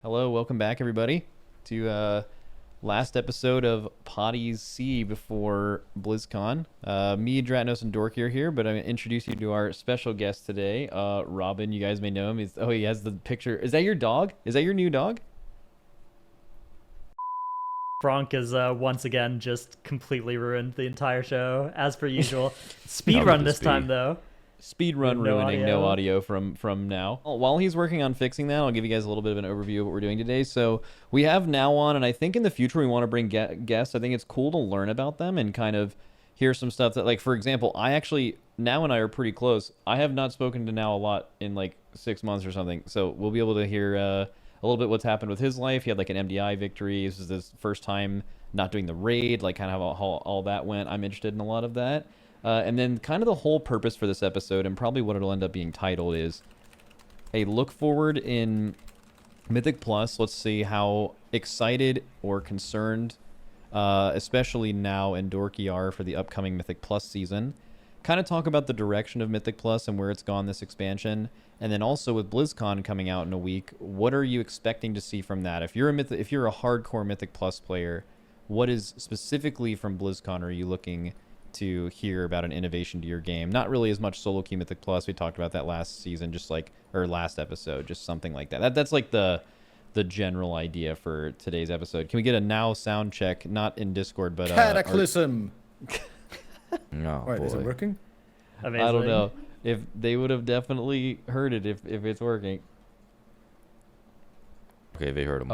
Hello, welcome back everybody to last episode of PoddyC before BlizzCon. Me, Dratnos, and Dorki are here, but I'm going to introduce you to our special guest today, Robin. You guys may know him. He has the picture. Is that your dog? Is that your new dog? Bronk is once again just completely ruined the entire show, as per usual. Speedrun this time, though. Speedrun ruining no audio from now. While he's working on fixing that, I'll give you guys a little bit of an overview of what we're doing today. So we have Naowh on, and I think in the future we want to bring guests. I think it's cool to learn about them and kind of hear some stuff that, like, for example, Naowh and I are pretty close. I have not spoken to Naowh a lot in like 6 months or something, so we'll be able to hear a little bit what's happened with his life. He had like an MDI victory. This is his first time not doing the raid, like kind of how all that went. I'm interested in a lot of that. And then kind of the whole purpose for this episode, and probably what it'll end up being titled, is a look forward in Mythic Plus. Let's see how excited or concerned, especially Naowh and Dorki are for the upcoming Mythic Plus season. Kind of talk about the direction of Mythic Plus and where it's gone this expansion. And then also with BlizzCon coming out in a week, what are you expecting to see from that? If you're a hardcore Mythic Plus player, what is specifically from BlizzCon are you looking to hear about an innovation to your game? Not really as much solo queue Mythic Plus. We talked about that last season, last episode, just something like that. That's like the general idea for today's episode. Can we get a Naowh sound check? Not in Discord, but Cataclysm. Oh, wait, boy. is it working? Amazing. I don't know if they would have definitely heard it if it's working. Okay, they heard him.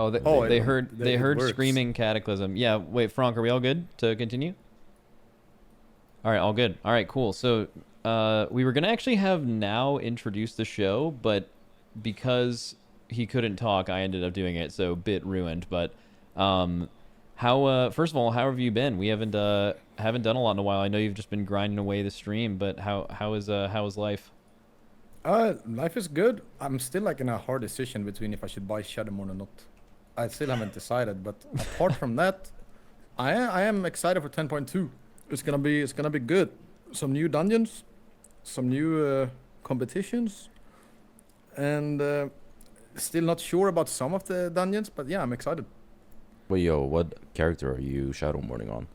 They heard works. screaming Cataclysm. Yeah, wait, Frank, are we all good to continue? All right, all good. All right, cool. So we were going to actually have Naowh introduce the show, but because he couldn't talk, I ended up doing it, so bit ruined. But first of all, how have you been? We haven't done a lot in a while. I know you've just been grinding away the stream, but how is life? Life is good. I'm still like in a hard decision between if I should buy Shadowmoon or not. I still haven't decided, but apart from that, I am excited for 10.2. It's gonna be good. Some new dungeons, some new competitions, and still not sure about some of the dungeons, but yeah, I'm excited. Wait, yo, what character are you shadow morning on?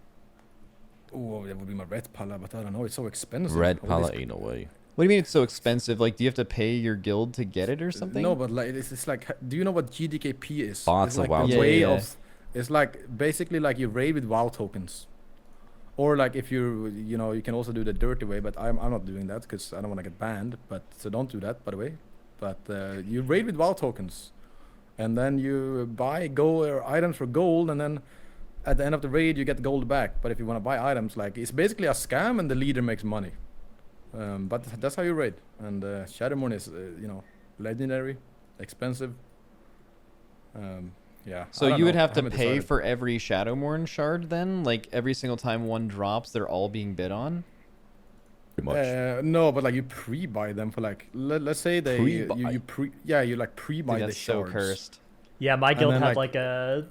Oh, that would be my red pala, but I don't know. It's so expensive. Red All Pala, this- ain't no way. What do you mean it's so expensive? Like, do you have to pay your guild to get it or something? No, but like it's like, do you know what GDKP is? Bots It's like of WoW the tokens. way Yeah, yeah. of. It's like basically like you raid with WoW tokens, or like if you can also do the dirty way. But I'm not doing that because I don't want to get banned. But so don't do that, by the way. But you raid with WoW tokens, and then you buy gold or items for gold, and then at the end of the raid you get gold back. But if you want to buy items, like it's basically a scam, and the leader makes money. But that's how you raid. And Shadowmoon is legendary, expensive. Yeah. So I don't you would know. have I to haven't pay decided. for every Shadowmourne shard then? Like every single time one drops, they're all being bid on? Pretty much. No, but like you pre-buy them for like let's say you pre-buy Dude, the that's so shards. cursed. Yeah, my guild then, had like- like a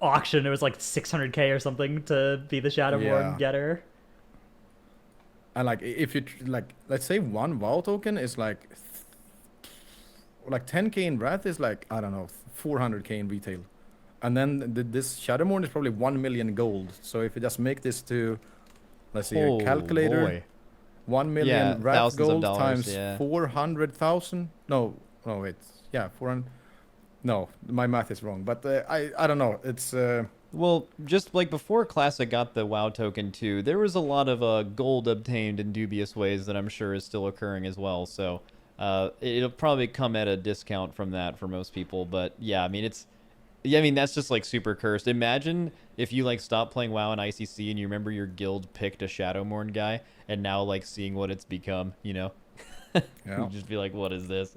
auction. It was like 600k or something to be the Shadowborn Yeah. getter. And like if you let's say one WoW token is like 10k in Wrath is like, I don't know, 400k in retail. And then this Shadowmoon is probably 1 million gold. So if you just make this to, let's see, Oh, a calculator, boy. 1 million Yeah, Wrath thousands of gold dollars, times yeah. 400,000. No, wait. Yeah, 400. No, my math is wrong. But I don't know. It's Well, just like before Classic got the WoW token too, there was a lot of gold obtained in dubious ways that I'm sure is still occurring as well. So it'll probably come at a discount from that for most people. But yeah, I mean that's just like super cursed. Imagine if you like stopped playing WoW in ICC and you remember your guild picked a Shadowmourne guy, and now like seeing what it's become, yeah. You'd just be like, what is this?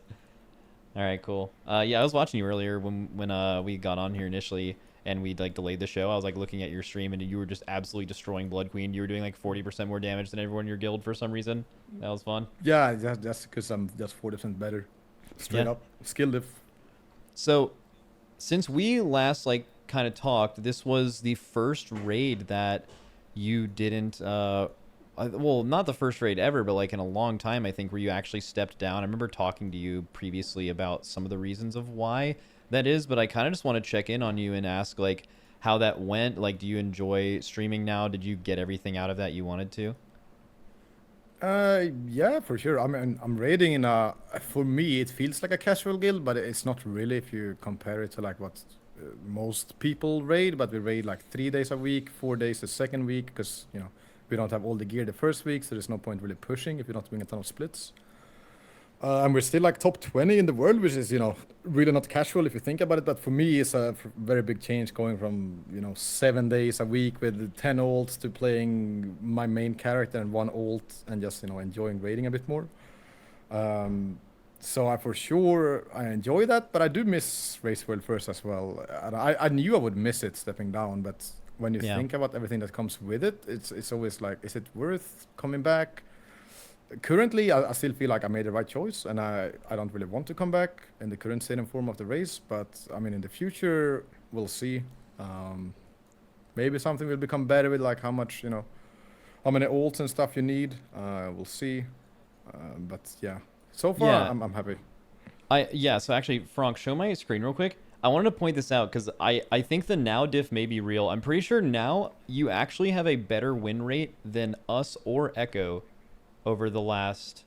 All right, cool. Yeah, I was watching you earlier when we got on here initially, and we like delayed the show. I was like looking at your stream, and you were just absolutely destroying Blood Queen. You were doing like 40% more damage than everyone in your guild for some reason. That was fun. Yeah, that's because I'm just 40% better. Straight Yeah. up. Skill diff. So, since we last like kind of talked, this was the first raid that you didn't well, not the first raid ever, but like in a long time, I think, where you actually stepped down. I remember talking to you previously about some of the reasons of why. that is, but I kind of just want to check in on you and ask like how that went. Like, do you enjoy streaming now? Did you get everything out of that you wanted to? Yeah, for sure. I mean, I'm raiding in a. For me, it feels like a casual guild, but it's not really if you compare it to like what most people raid. But we raid like 3 days a week, 4 days the second week, because you know we don't have all the gear the first week, so there's no point really pushing if you're not doing a ton of splits. And we're still like top 20 in the world, which is, you know, really not casual if you think about it. But for me, it's a very big change going from, you know, 7 days a week with 10 ults to playing my main character and 1 ult and just, you know, enjoying raiding a bit more. So I for sure, I enjoy that, but I do miss Race World First as well. And I knew I would miss it stepping down, but when you think about everything that comes with it, it's always like, is it worth coming back? Currently, I still feel like I made the right choice, and I don't really want to come back in the current state and form of the race. But I mean, in the future, we'll see. Maybe something will become better with like how much, you know, how many ults and stuff you need. We'll see. But yeah, so far I'm happy. So actually, Frank, show my screen real quick. I wanted to point this out because I think the Naowh diff may be real. I'm pretty sure now you actually have a better win rate than us or Echo over the last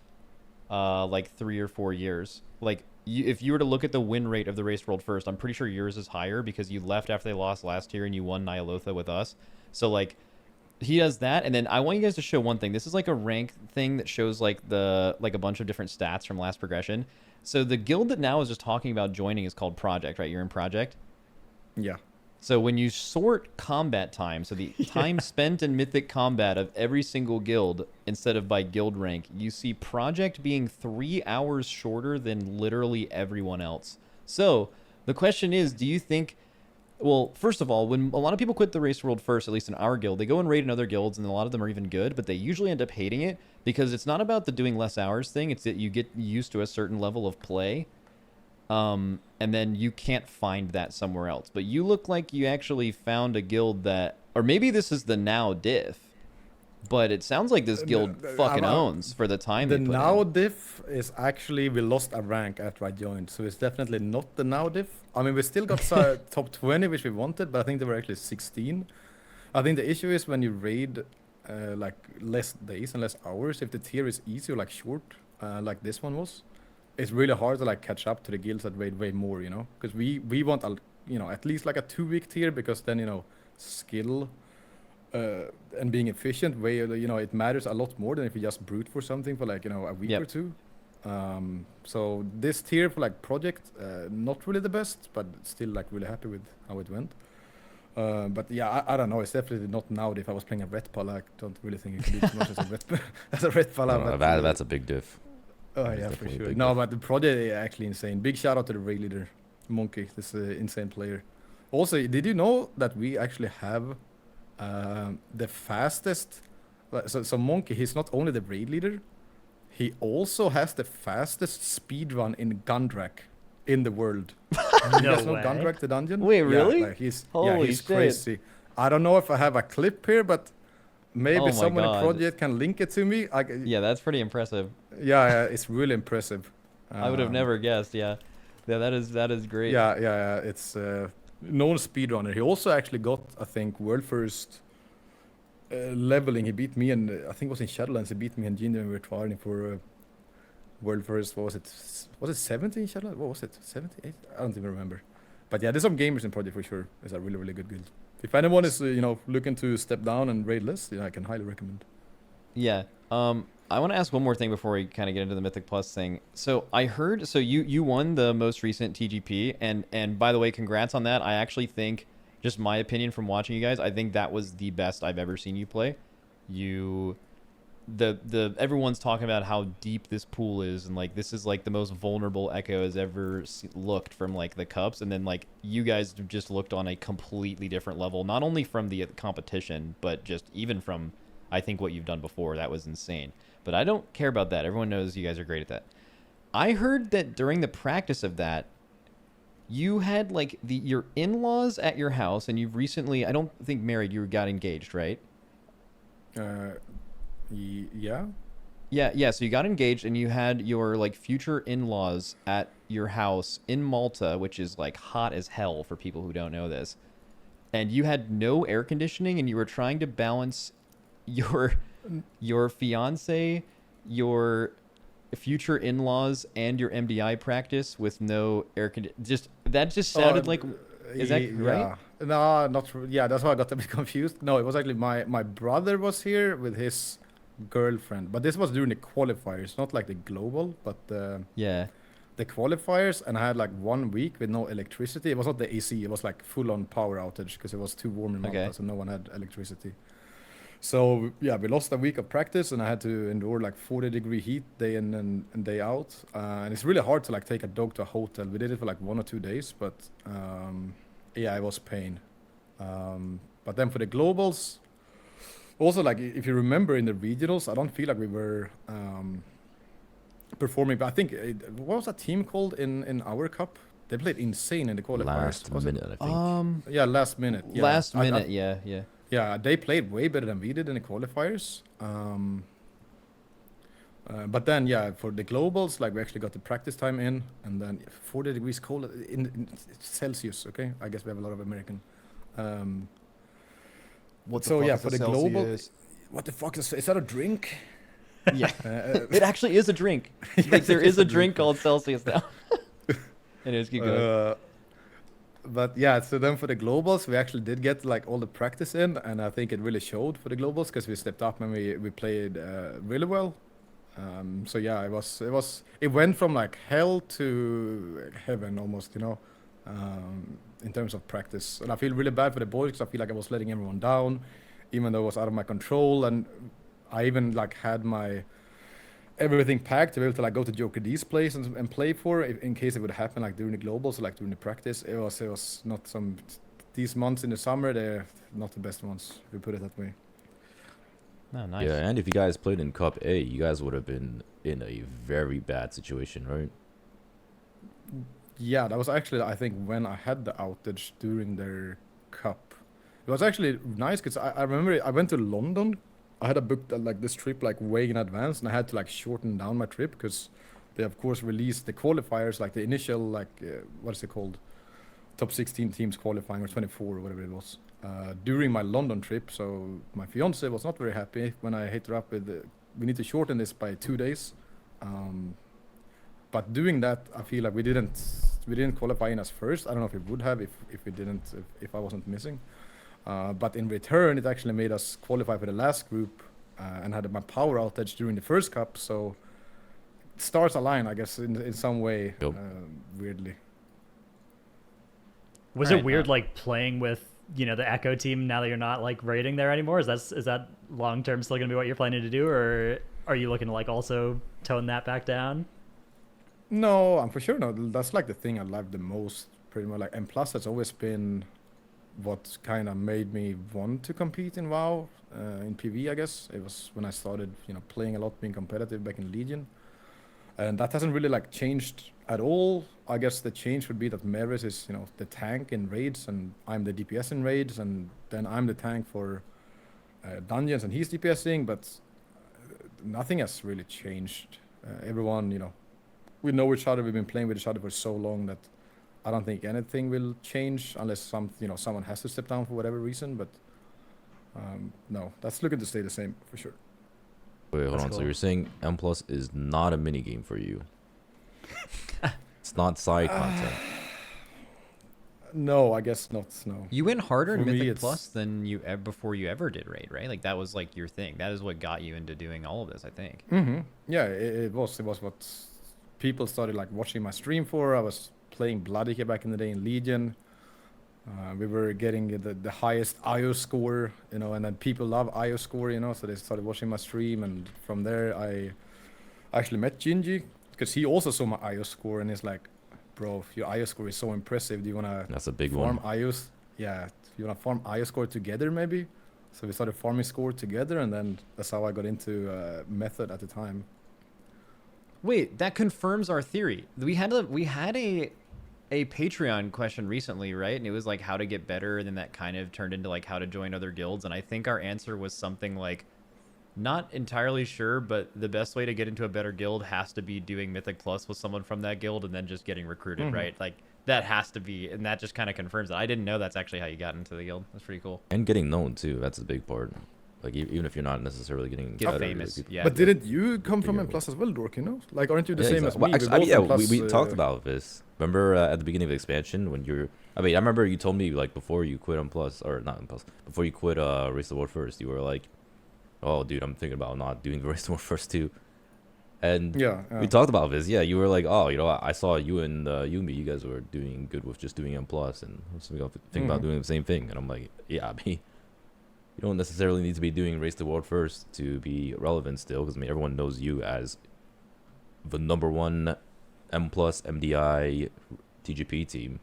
like 3 or 4 years. Like if you were to look at the win rate of the Race World First, I'm pretty sure yours is higher because you left after they lost last year and you won Nyalotha with us. So like he does that, and then I want you guys to show one thing. This is like a rank thing that shows like a bunch of different stats from last progression. So the guild that Naowh is just talking about joining is called Project, right? You're in Project? Yeah. So when you sort combat time, so the time spent in Mythic combat of every single guild instead of by guild rank, you see Project being 3 hours shorter than literally everyone else. So the question is, do you think, well, first of all, when a lot of people quit the Race World First, at least in our guild, they go and raid in other guilds, and a lot of them are even good, but they usually end up hating it because it's not about the doing less hours thing. It's that you get used to a certain level of play. And then you can't find that somewhere else. But you look like you actually found a guild that, or maybe this is the Naowh diff, but it sounds like this guild fucking owns for the time the they put Naowh in. diff is actually, we lost a rank after I joined, so it's definitely not the Naowh diff. I mean, we still got top 20, which we wanted, but I think they were actually 16. I think the issue is when you raid like less days and less hours, if the tier is easy or like short, like this one was, it's really hard to like catch up to the guilds that raid way more, you know, because we want a, you know, at least like a 2-week tier, because then, you know, skill and being efficient way, you know, it matters a lot more than if you just brute for something for like, you know, a week or two. So this tier for like Project, not really the best, but still like really happy with how it went. But yeah, I don't know. It's definitely not now. If I was playing a red pal, I don't really think you can do too much as a red pal. No, that's a big diff. Oh yeah, for sure. No, but the Project is actually insane. Big shout out to the raid leader, Monkey. This insane player. Also, did you know that we actually have the fastest? So Monkey, he's not only the raid leader, he also has the fastest speedrun in Gundrak in the world. You guys know Gundrak the dungeon? Wait, really? Yeah, like he's Holy shit. crazy. I don't know if I have a clip here, but maybe someone in God. Project can link it to me. Yeah, that's pretty impressive. Yeah, it's really impressive. I would have never guessed. Yeah, that is great. Yeah. It's known speedrunner. He also actually got, I think, world first leveling. He beat me, and I think it was in Shadowlands. He beat me and Ginger, and we were trying for world first. What was it? Was it 70 in Shadowlands? What was it? 78? I don't even remember. But yeah, there's some gamers in Project for sure. It's a really, really good guild. If anyone is looking to step down and raid less, I can highly recommend. Yeah. I want to ask one more thing before we kind of get into the Mythic Plus thing. So I heard, so you won the most recent TGP, and by the way, congrats on that. I actually think, just my opinion from watching you guys, I think that was the best I've ever seen you play. Everyone's talking about how deep this pool is, and like this is like the most vulnerable Echo has ever looked from like the cups, and then like you guys just looked on a completely different level, not only from the competition, but just even from, I think, what you've done before. That was insane. But I don't care about that. Everyone knows you guys are great at that. I heard that during the practice of that, you had like your in-laws at your house, and you've recently, I don't think married, you got engaged, right? Yeah. Yeah. So you got engaged, and you had your like future in-laws at your house in Malta, which is like hot as hell for people who don't know this. And you had no air conditioning, and you were trying to balance your fiance, your future in-laws, and your MDI practice with no air conditioning. That just sounded like. Is that right? No, not. Yeah, that's why I got a bit confused. No, it was actually my brother was here with his girlfriend, but this was during the qualifiers, not like the global, but Yeah. the qualifiers. And I had like 1 week with no electricity. It was not the AC. It was like full-on power outage because it was too warm in Malta, Okay. so no one had electricity. So yeah, we lost a week of practice, and I had to endure like 40-degree heat day in and day out. And it's really hard to like take a dog to a hotel. We did it for like 1 or 2 days, but yeah, it was pain. But then for the globals, also like if you remember in the regionals, I don't feel like we were performing. But I think what was that team called in our cup? They played insane in the qualifiers. Last was it? minute, I think. Yeah, last minute. Yeah. Last I- minute. Yeah. Yeah, they played way better than we did in the qualifiers. But then, yeah, for the globals, like we actually got the practice time in, and then 40 degrees cold in Celsius. Okay, I guess we have a lot of American. What So yeah, for the global, what the fuck is that a drink? Yeah. It actually is a drink. Like there is a drink called Celsius now. Anyways, keep going. But yeah, so then for the globals, we actually did get like all the practice in, and I think it really showed for the globals because we stepped up and we played really well. So yeah, it went from like hell to heaven almost, you know, in terms of practice. And I feel really bad for the boys because I feel like I was letting everyone down, even though it was out of my control. And I even like had my everything packed to be able to like go to Joker D's place and play for in case it would happen like during the globals or like during the practice. It was not these months in the summer, they're not the best ones, if we put it that way. Oh, nice. Yeah, and if you guys played in Cup A, you guys would have been in a very bad situation, right? Yeah, that was actually I think when I had the outage during their cup. It was actually nice because I remember I went to London. I had a booked like this trip like way in advance, and I had to like shorten down my trip because they of course released the qualifiers, like the initial like what is it called, top 16 teams qualifying or 24 or whatever it was during my London trip. So my fiance was not very happy when I hit her up with we need to shorten this by 2 days. But doing that, I feel like we didn't qualify in as first. I don't know if we would have if I wasn't missing. But in return, it actually made us qualify for the last group and had my power outage during the first cup. So stars align, I guess, in some way, Yep. weirdly. Was Right, it weird like playing with the Echo team now that you're not like raiding there anymore? Is that long term still gonna be what you're planning to do, or are you looking to like also tone that back down? No, I'm for sure no. That's like the thing I love the most, pretty much. Like, and plus, that's always been what kind of made me want to compete in WoW, in PV, I guess. It was when I started, playing a lot, being competitive back in Legion. And that hasn't really like changed at all. I guess the change would be that Maris is, the tank in raids, and I'm the DPS in raids, and then I'm the tank for dungeons, and he's DPSing, but nothing has really changed. Everyone, we know each other. We've been playing with each other for so long that I don't think anything will change unless someone has to step down for whatever reason. But no, that's looking to stay the same for sure. Wait, hold That's on. So cool. you're saying M Plus is not a mini game for you? It's not side content. No, I guess not. No. You went harder in For me, Mythic it's- Plus than you before you ever did raid, right? Like that was like your thing. That is what got you into doing all of this, I think. Mm-hmm. Yeah, it was what people started like watching my stream for. I was playing Bloody here back in the day in Legion. We were getting the highest IO score, and then people love IO score, so they started watching my stream, and from there I actually met Gingy because he also saw my IO score, and he's like, "Bro, your IO score is so impressive. Do you wanna That's a big farm one. IOs? Yeah, you wanna farm IO score together maybe?" So we started farming score together, and then that's how I got into Method at the time. Wait, that confirms our theory. We had a Patreon question recently, right? And it was like how to get better, and then that kind of turned into like how to join other guilds. And I think our answer was something like not entirely sure, but the best way to get into a better guild has to be doing Mythic Plus with someone from that guild and then just getting recruited, right? Like that has to be, and that just kind of confirms it. I didn't know that's actually how you got into the guild. That's pretty cool. And getting known too. That's a big part. Like even if you're not necessarily getting Get famous. Yeah. But didn't you come from M Plus as well, Dork? You know, like aren't you the same exactly. as me? Well, actually, both we M+, talked about this. Remember at the beginning of the expansion when you're. I mean, I remember you told me like before you quit M Plus or not M Plus, before you quit Race the World First, you were like, "Oh, dude, I'm thinking about not doing the Race the World First too." And we talked about this. Yeah, you were like, "Oh, you know, I saw you and Yumi. You guys were doing good with just doing M Plus, and I was thinking about doing the same thing." And I'm like, "Yeah, I mean." You don't necessarily need to be doing Race the World First to be relevant still, because I mean everyone knows you as the #1 M Plus MDI TGP team.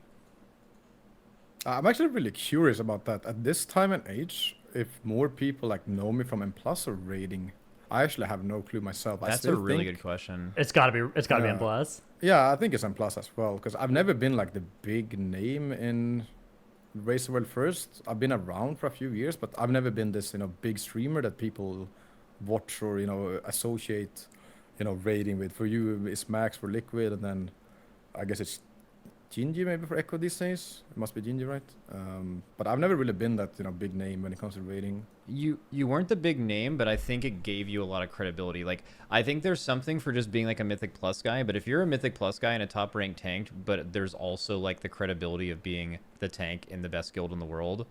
I'm actually really curious about that. At this time and age, if more people like know me from M Plus or raiding, I actually have no clue myself. That's a really good question. It's gotta be M Plus. Yeah, I think it's M Plus as well, because I've never been like the big name in Race the World First. I've been around for a few years, but I've never been this, big streamer that people watch or, associate, raiding with. For you, it's Max for Liquid, and then I guess it's Gingy maybe for Echo these days. It must be Gingy, right? But I've never really been that, big name when it comes to raiding. You weren't the big name, but I think it gave you a lot of credibility. Like, I think there's something for just being like a Mythic Plus guy, but if you're a Mythic Plus guy and a top ranked tank, but there's also like the credibility of being the tank in the best guild in the world,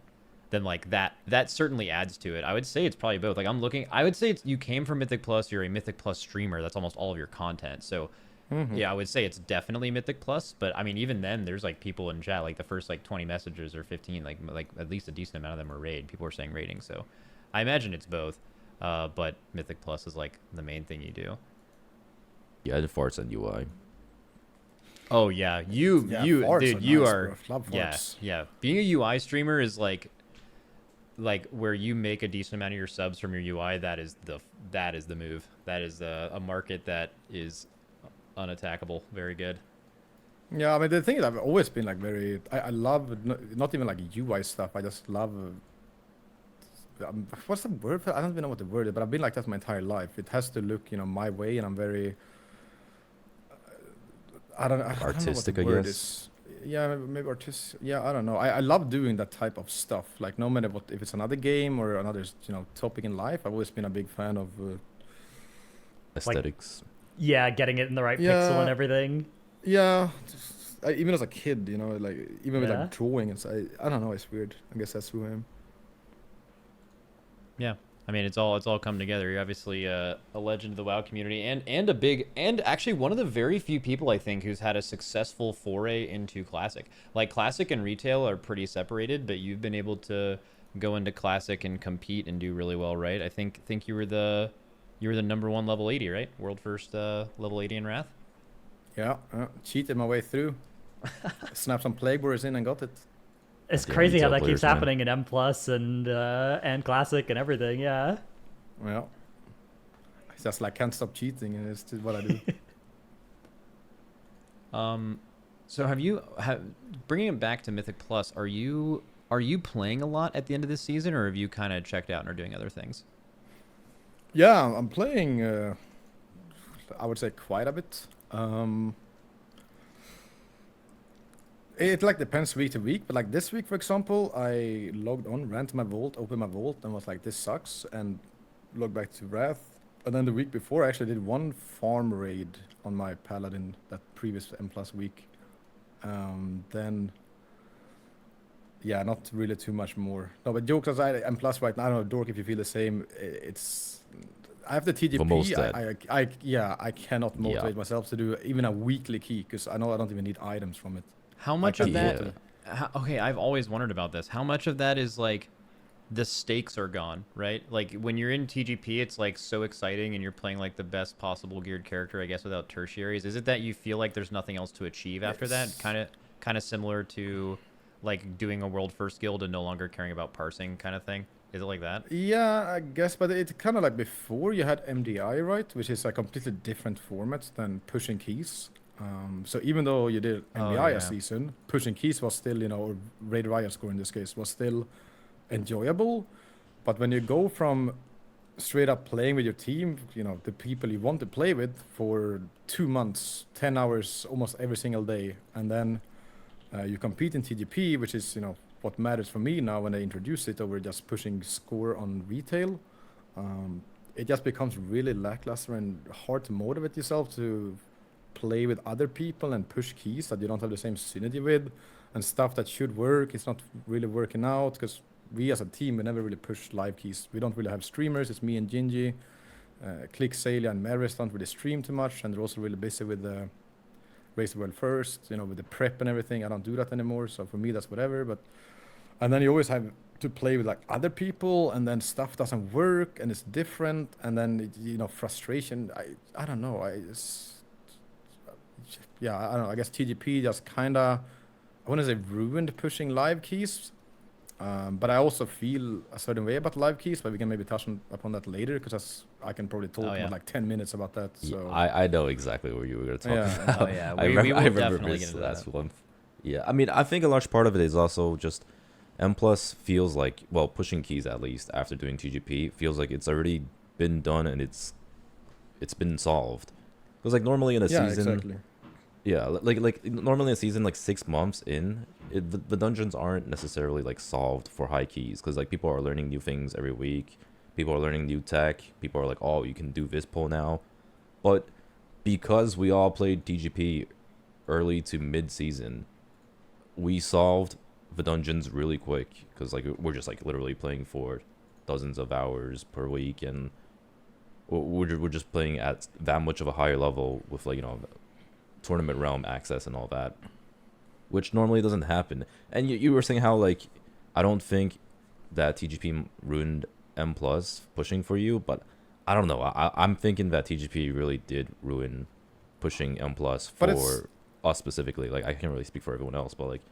then like that certainly adds to it. I would say it's probably both. Like I would say you came from Mythic Plus, you're a Mythic Plus streamer, that's almost all of your content. So yeah, I would say it's definitely Mythic Plus, but I mean, even then, there's like people in chat, like the first like 20 messages or 15, like at least a decent amount of them are raid. People are saying raiding, so I imagine it's both. But Mythic Plus is like the main thing you do. Yeah, the farts and UI. Oh yeah, dude, you nice, are. Yeah. Being a UI streamer is like where you make a decent amount of your subs from your UI. That is the move. That is a market that is unattackable. Very good. Yeah, I mean the thing is I've always been like very I love not even like UI stuff. I just love what's the word for, I don't even know what the word is, but I've been like that my entire life. It has to look my way, and I'm very I don't know Artistic, I don't know what the I word guess. is. Yeah, maybe artistic. Yeah, I don't know. I love doing that type of stuff. Like no matter what, if it's another game or another topic in life, I've always been a big fan of Aesthetics. Yeah, getting it in the right pixel and everything. Yeah, even as a kid, like even with Yeah. like drawing and so I don't know, it's weird. I guess that's who I am. Yeah, I mean it's all come together. You're obviously a legend of the WoW community, and a big, and actually one of the very few people I think who's had a successful foray into Classic. Like Classic and retail are pretty separated, but you've been able to go into Classic and compete and do really well, right? I think you were the #1 level 80, right? World first level 80 in Wrath. Yeah, cheated my way through. Snapped some plague borders in and got it. It's Yeah, crazy how retail that keeps players, man. happening in M Plus and Classic and everything. Yeah. Well, it's just like can't stop cheating, and it's just what I do. So bringing it back to Mythic Plus, are you playing a lot at the end of this season, or have you kind of checked out and are doing other things? Yeah, I'm playing. I would say quite a bit. It like depends week to week, but like this week, for example, I logged on, ran to my vault, opened my vault, and was like, "This sucks," and logged back to Wrath. And then the week before, I actually did one farm raid on my paladin that previous M Plus week. Then, yeah, not really too much more. No, but jokes aside, M Plus right now. I don't know, Dork, if you feel the same. I have the TGP. most I cannot motivate myself to do even a weekly key because I know I don't even need items from it. How much can't of that? motivate. Okay, I've always wondered about this. How much of that is like the stakes are gone, right? Like when you're in TGP, it's like so exciting and you're playing like the best possible geared character, I guess, without tertiaries. Is it that you feel like there's nothing else to achieve after that? Kind of similar to like doing a world first guild and no longer caring about parsing kind of thing. Is it like that? Yeah, I guess, but it's kind of like before you had MDI, right? Which is a completely different format than pushing keys. So even though you did MDI a season, pushing keys was still, or Raid Riot score in this case, was still enjoyable. But when you go from straight up playing with your team, the people you want to play with for 2 months, 10 hours almost every single day, and then you compete in TGP, which is what matters for me now when they introduce it over just pushing score on retail. It just becomes really lackluster and hard to motivate yourself to play with other people and push keys that you don't have the same synergy with, and stuff that should work, it's not really working out because we as a team, we never really push live keys. We don't really have streamers. It's me and Gingy. Click, Salia, and Maris don't really stream too much, and they're also really busy with the Race the World First, with the prep and everything. I don't do that anymore, so for me that's whatever. And then you always have to play with like other people, and then stuff doesn't work, and it's different, and then frustration. I don't know. I don't know. I guess TGP just kinda, I want to say, ruined pushing live keys. But I also feel a certain way about live keys, but we can maybe touch upon that later, because I can probably talk for like 10 minutes about that. So I know exactly what you were going to talk about. Oh yeah, I we will remember definitely get into that's that. one. Yeah, I mean, I think a large part of it is also just M Plus feels like, well, pushing keys at least after doing TGP feels like it's already been done and it's been solved. Because like normally in a season, exactly. yeah, like normally in a season, like 6 months in, the dungeons aren't necessarily like solved for high keys, because like people are learning new things every week. People are learning new tech. People are like, oh, you can do this pull now. But because we all played TGP early to mid-season, we solved the dungeons really quick, because like we're just like literally playing for dozens of hours per week, and we're just playing at that much of a higher level with like tournament realm access and all that, which normally doesn't happen. And you were saying how like I don't think that TGP ruined M plus pushing for you, but I don't know. I'm thinking that TGP really did ruin pushing M plus for us specifically. Like I can't really speak for everyone else, but like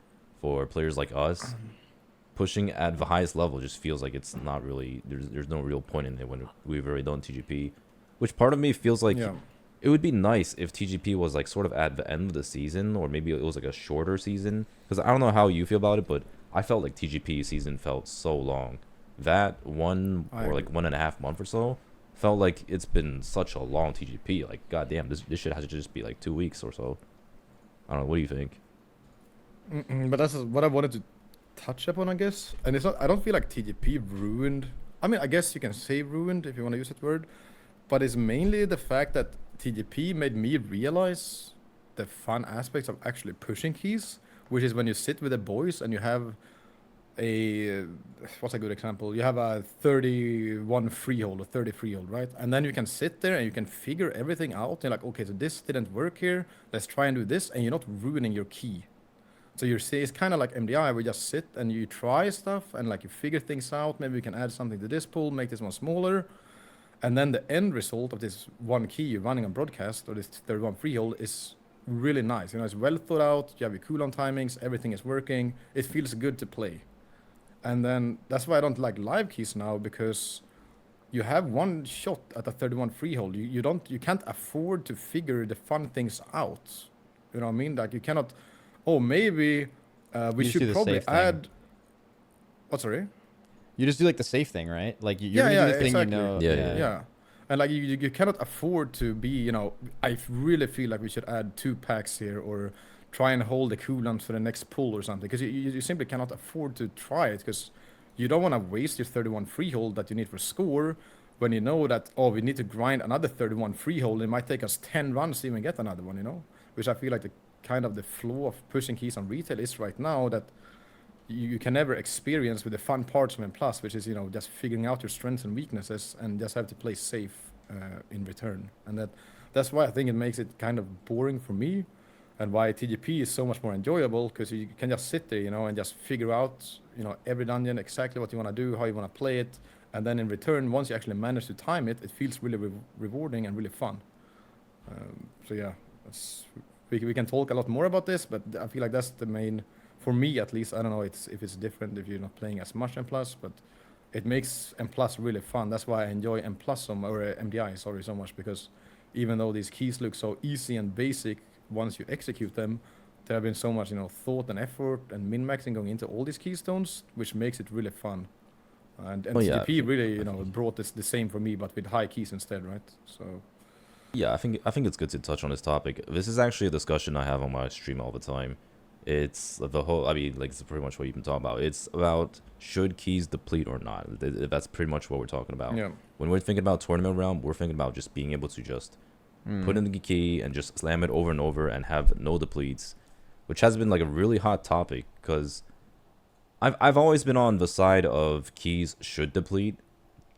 for players like us, pushing at the highest level just feels like it's not really, there's no real point in it when we've already done TGP, which part of me feels like it would be nice if TGP was like sort of at the end of the season, or maybe it was like a shorter season, because I don't know how you feel about it, but I felt like TGP season felt so long. That 1 or like 1.5 months or so felt like it's been such a long TGP. Like goddamn, this shit has to just be like 2 weeks or so. I don't know. What do you think? But that's what I wanted to touch upon, I guess. And it's not, I don't feel like TGP ruined. I mean, I guess you can say ruined if you want to use that word, but it's mainly the fact that TGP made me realize the fun aspects of actually pushing keys, which is when you sit with the boys and you have what's a good example? You have a 31 freehold or 30 freehold, right? And then you can sit there and you can figure everything out. You're like, okay, so this didn't work here. Let's try and do this, and you're not ruining your key. So it's kind of like MDI, where you just sit and you try stuff and like you figure things out. Maybe you can add something to this pool, make this one smaller. And then the end result of this one key you're running on broadcast, or this 31 freehold, is really nice. It's well thought out. You have your cooldown timings. Everything is working. It feels good to play. And then that's why I don't like live keys now, because you have one shot at a 31 freehold. You can't afford to figure the fun things out. You know what I mean? Like you cannot. Oh, maybe we should probably add. What, sorry? You just do like the safe thing, right? Like you're gonna do the thing, exactly. Yeah. And like you cannot afford to be. I really feel like we should add 2 packs here, or try and hold the cooldowns for the next pull or something, because you simply cannot afford to try it, because you don't want to waste your 31 freehold that you need for score, when you know that, oh, we need to grind another 31 freehold. It might take us 10 runs to even get another one, which I feel like the kind of the flaw of pushing keys on retail is right now, that you can never experience with the fun parts of M+, which is, just figuring out your strengths and weaknesses and just have to play safe in return. And that's why I think it makes it kind of boring for me, and why TGP is so much more enjoyable, because you can just sit there, and just figure out, every dungeon, exactly what you want to do, how you want to play it. And then in return, once you actually manage to time it, it feels really rewarding and really fun. So yeah, we can talk a lot more about this, but I feel like that's the main, for me at least. I don't know if it's different if you're not playing as much M+, but it makes M+ really fun. That's why I enjoy M+ MDI, so much, because even though these keys look so easy and basic, once you execute them, there have been so much thought and effort and min-maxing going into all these keystones, which makes it really fun. And Oh, yeah. TGP really, brought the same for me, but with high keys instead, right? So Yeah, I think it's good to touch on this topic. This is actually a discussion I have on my stream all the time. It's the whole, I mean, like, it's pretty much what you've been talking about. It's about should keys deplete or not. That's pretty much what we're talking about. yeah, When we're thinking about tournament realm, we're thinking about just being able to just put in the key and just slam it over and over and have no depletes, which has been like a really hot topic because I've always been on the side of keys should deplete,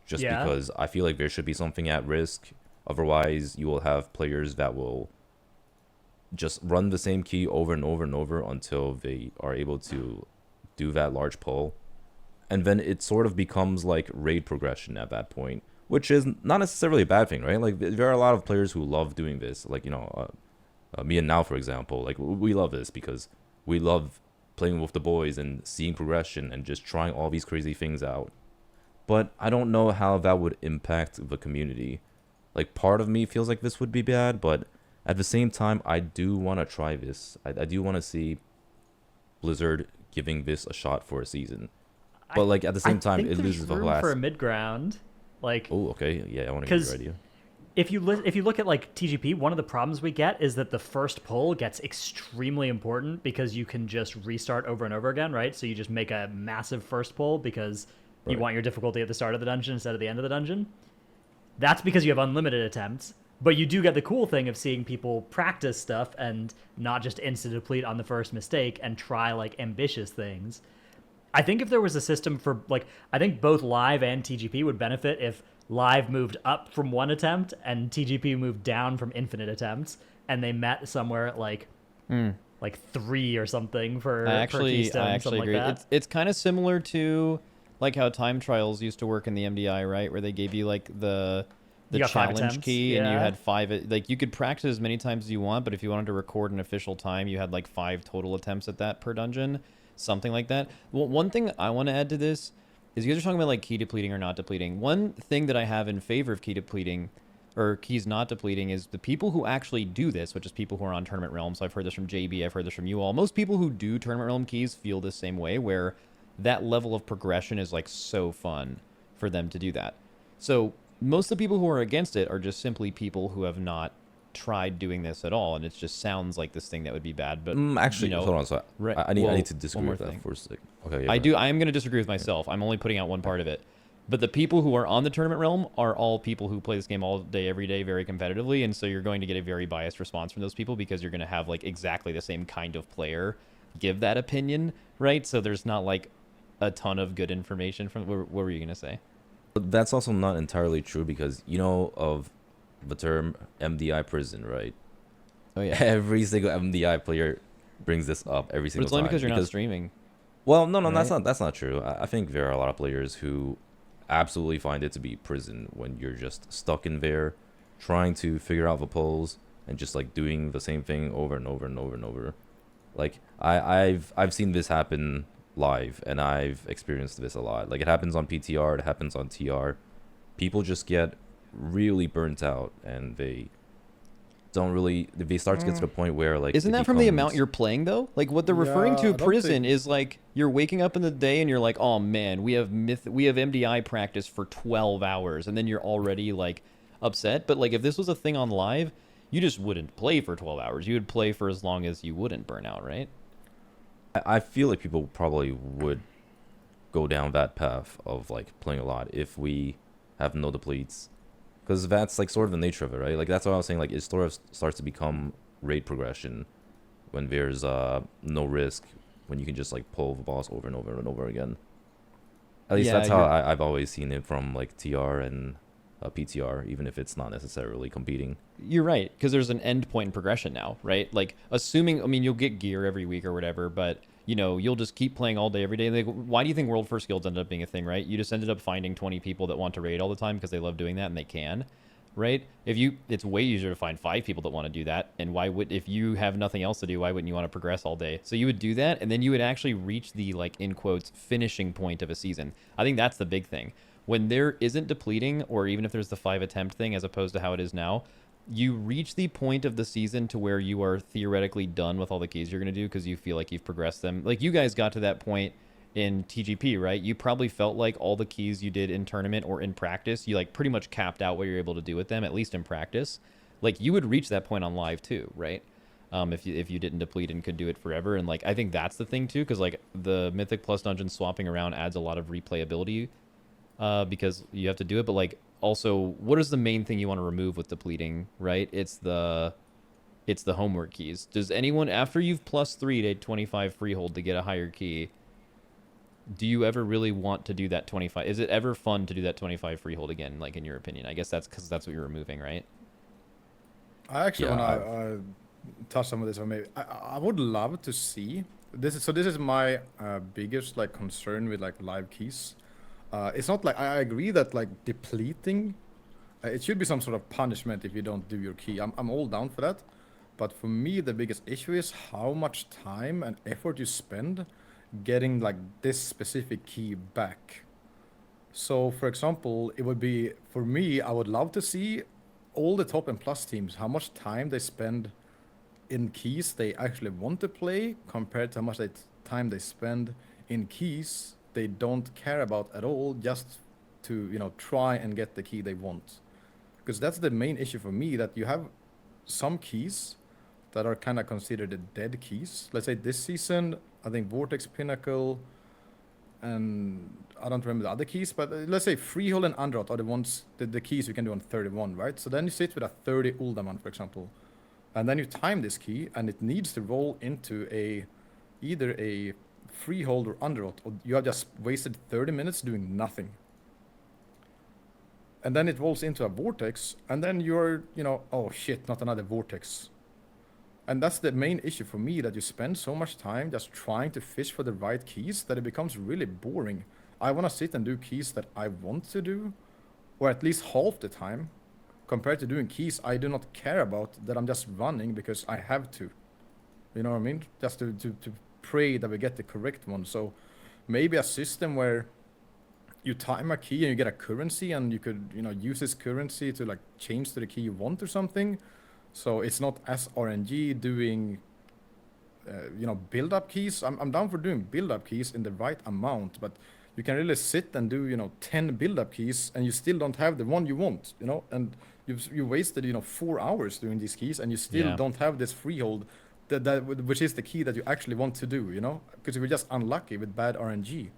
just because I feel like there should be something at risk. Otherwise, you will have players that will just run the same key over and over and over until they are able to do that large pull. And then it sort of becomes like raid progression at that point, which is not necessarily a bad thing, right? Like, there are a lot of players who love doing this. Like, me and Naowh, for example, like, we love this because we love playing with the boys and seeing progression and just trying all these crazy things out. But I don't know how that would impact the community. Like, part of me feels like this would be bad, but at the same time, I do want to try this. I do want to see Blizzard giving this a shot for a season. But, like, at the same time, it loses the last... for a mid-ground. Like, oh, okay. Yeah, I want to hear your idea. If you look at, like, TGP, one of the problems we get is that the first pull gets extremely important because you can just restart over and over again, right? So you just make a massive first pull because you want your difficulty at the start of the dungeon instead of the end of the dungeon. That's because you have unlimited attempts, but you do get the cool thing of seeing people practice stuff and not just instant deplete on the first mistake and try, like, ambitious things. I think if there was a system for, like, I think both Live and TGP would benefit if Live moved up from one attempt and TGP moved down from infinite attempts, and they met somewhere at, like 3 or something for Keystone, I actually agree. Like that. It's kind of similar to, like, how time trials used to work in the MDI, right? Where they gave you, like, the challenge key, and you had 5. Like, you could practice as many times as you want, but if you wanted to record an official time, you had like 5 total attempts at that per dungeon, something like that. Well, one thing I want to add to this is you guys are talking about, like, key depleting or not depleting. One thing that I have in favor of key depleting or keys not depleting is the people who actually do this, which is people who are on Tournament Realm. So I've heard this from JB, I've heard this from you all. Most people who do Tournament Realm keys feel the same way, where that level of progression is, like, so fun for them to do that. So most of the people who are against it are just simply people who have not tried doing this at all, and it just sounds like this thing that would be bad. But actually, hold on. So I need to disagree with that for a second. Okay, yeah, I am going to disagree with myself. I'm only putting out one part of it. But the people who are on the Tournament Realm are all people who play this game all day, every day, very competitively, and so you're going to get a very biased response from those people because you're going to have, like, exactly the same kind of player give that opinion, right? So there's not, like, a ton of good information from... What were you going to say? But that's also not entirely true because, of the term MDI prison, right? Oh, yeah. Every single MDI player brings this up every single time. But it's only because you're not streaming. Well, no, right? that's not true. I think there are a lot of players who absolutely find it to be prison when you're just stuck in there trying to figure out the polls and just, like, doing the same thing over and over and over and over. Like, I've seen this happen live, and I've experienced this a lot. Like, it happens on PTR, it happens on TR. People just get really burnt out, and they start to get to the point where, like, isn't that from the amount you're playing, though? Like, what they're referring to prison is, like, you're waking up in the day and you're like, oh man, we have MDI practice for 12 hours, and then you're already, like, upset. But, like, if this was a thing on live, you just wouldn't play for 12 hours. You would play for as long as you wouldn't burn out, right? I feel like people probably would go down that path of, like, playing a lot if we have no depletes, because that's, like, sort of the nature of it, right? Like, that's what I was saying. Like, it sort of starts to become raid progression when there's no risk, when you can just, like, pull the boss over and over and over again. At least that's how I've always seen it from, like, TR and PTR, even if it's not necessarily competing. You're right, because there's an end point in progression now, right? Like, assuming, I mean, you'll get gear every week or whatever, but, you'll just keep playing all day, every day. Like, why do you think World First Guilds ended up being a thing, right? You just ended up finding 20 people that want to raid all the time because they love doing that and they can, right? It's way easier to find 5 people that want to do that. And if you have nothing else to do, why wouldn't you want to progress all day? So you would do that, and then you would actually reach the, like, in quotes, finishing point of a season. I think that's the big thing. When there isn't depleting, or even if there's the 5 attempt thing as opposed to how it is now, you reach the point of the season to where you are theoretically done with all the keys you're going to do because you feel like you've progressed them. Like, you guys got to that point in TGP, right? You probably felt like all the keys you did in tournament or in practice, you like pretty much capped out what you're able to do with them, at least in practice. Like you would reach that point on live too, right? If you didn't deplete and could do it forever. And like I think that's the thing too, because like the Mythic plus dungeon swapping around adds a lot of replayability because you have to do it. But like also, what is the main thing you want to remove with depleting, right? It's the homework keys. Does anyone, after you've +3 to 25 freehold to get a higher key, do you ever really want to do that 25? Is it ever fun to do that 25 freehold again, like in your opinion? I guess that's because that's what you're removing, right? I actually want to touch some of this. Maybe I would love to see this. This is my biggest like concern with like live keys. It's not like I agree that like depleting, it should be some sort of punishment if you don't do your key. I'm all down for that. But for me, the biggest issue is how much time and effort you spend getting like this specific key back. So for example, it would be, for me, I would love to see all the top and plus teams, how much time they spend in keys they actually want to play compared to how much time they spend in keys they don't care about at all, just to, you know, try and get the key they want. Because that's the main issue for me, that you have some keys that are kind of considered the dead keys. Let's say this season, I think Vortex, Pinnacle, and I don't remember the other keys, but let's say Freehold and Underrot are the ones, the keys you can do on 31, right? So then you sit with a 30 Uldaman, for example, and then you time this key, and it needs to roll into either a Freehold or Underrot, or you have just wasted 30 minutes doing nothing. And then it rolls into a Vortex, and then you're, you know, oh shit, not another Vortex. And that's the main issue for me, that you spend so much time just trying to fish for the right keys that it becomes really boring. I want to sit and do keys that I want to do, or at least half the time, compared to doing keys I do not care about, that I'm just running because I have to. You know what I mean? Just to pray that we get the correct one. So maybe a system where you time a key and you get a currency, and you could, you know, use this currency to like change to the key you want or something. So it's not as RNG doing, you know, build-up keys. I'm down for doing build-up keys in the right amount, but you can really sit and do, you know, 10 build-up keys, and you still don't have the one you want, you know, and you wasted, you know, 4 hours doing these keys, and you still don't have this freehold, which is the key that you actually want to do, you know, because you were just unlucky with bad RNG.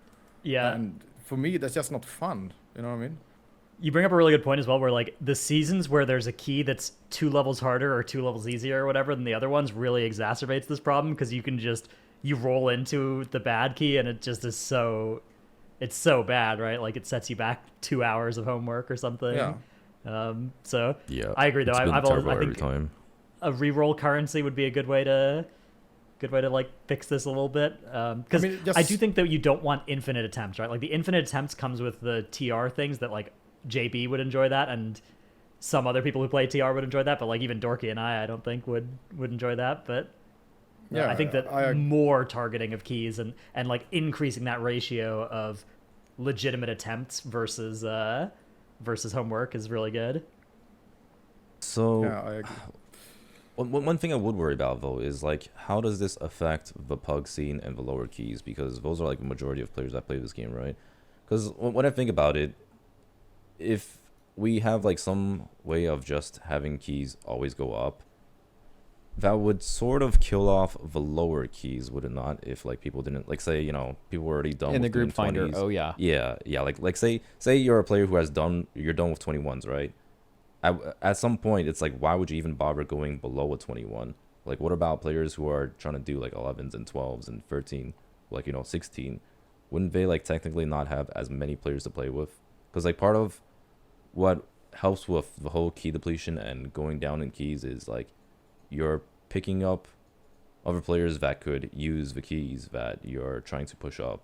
Yeah. And for me, that's just not fun, you know what I mean? You bring up a really good point as well, where like the seasons where there's a key that's 2 levels harder or 2 levels easier or whatever than the other ones really exacerbates this problem, because you roll into the bad key and it just is it's so bad, right? Like it sets you back 2 hours of homework or something. Yeah. So Yeah, I agree though. it's been I've always, terrible I every think time. a reroll currency would be a good way to like fix this a little bit, because I do think that you don't want infinite attempts, right? Like the infinite attempts comes with the TR things that like JB would enjoy that, and some other people who play TR would enjoy that, but like even Dorki and I don't think would enjoy that. But yeah, I think that more targeting of keys and like increasing that ratio of legitimate attempts versus homework is really good. So Yeah, I agree. One thing I would worry about though is like, how does this affect the pug scene and the lower keys, because those are like the majority of players that play this game, right? Because when I think about it, if we have like some way of just having keys always go up, that would sort of kill off the lower keys, would it not? If like people didn't, like, say, you know, people were already done In with the group finder. 20s. Oh yeah. Yeah. Like say you're a player who you're done with 21s, right? At some point, it's like, why would you even bother going below a 21? Like, what about players who are trying to do like 11s and 12s and 13, like, you know, 16? Wouldn't they like technically not have as many players to play with? Because like part of what helps with the whole key depletion and going down in keys is like you're picking up other players that could use the keys that you're trying to push up,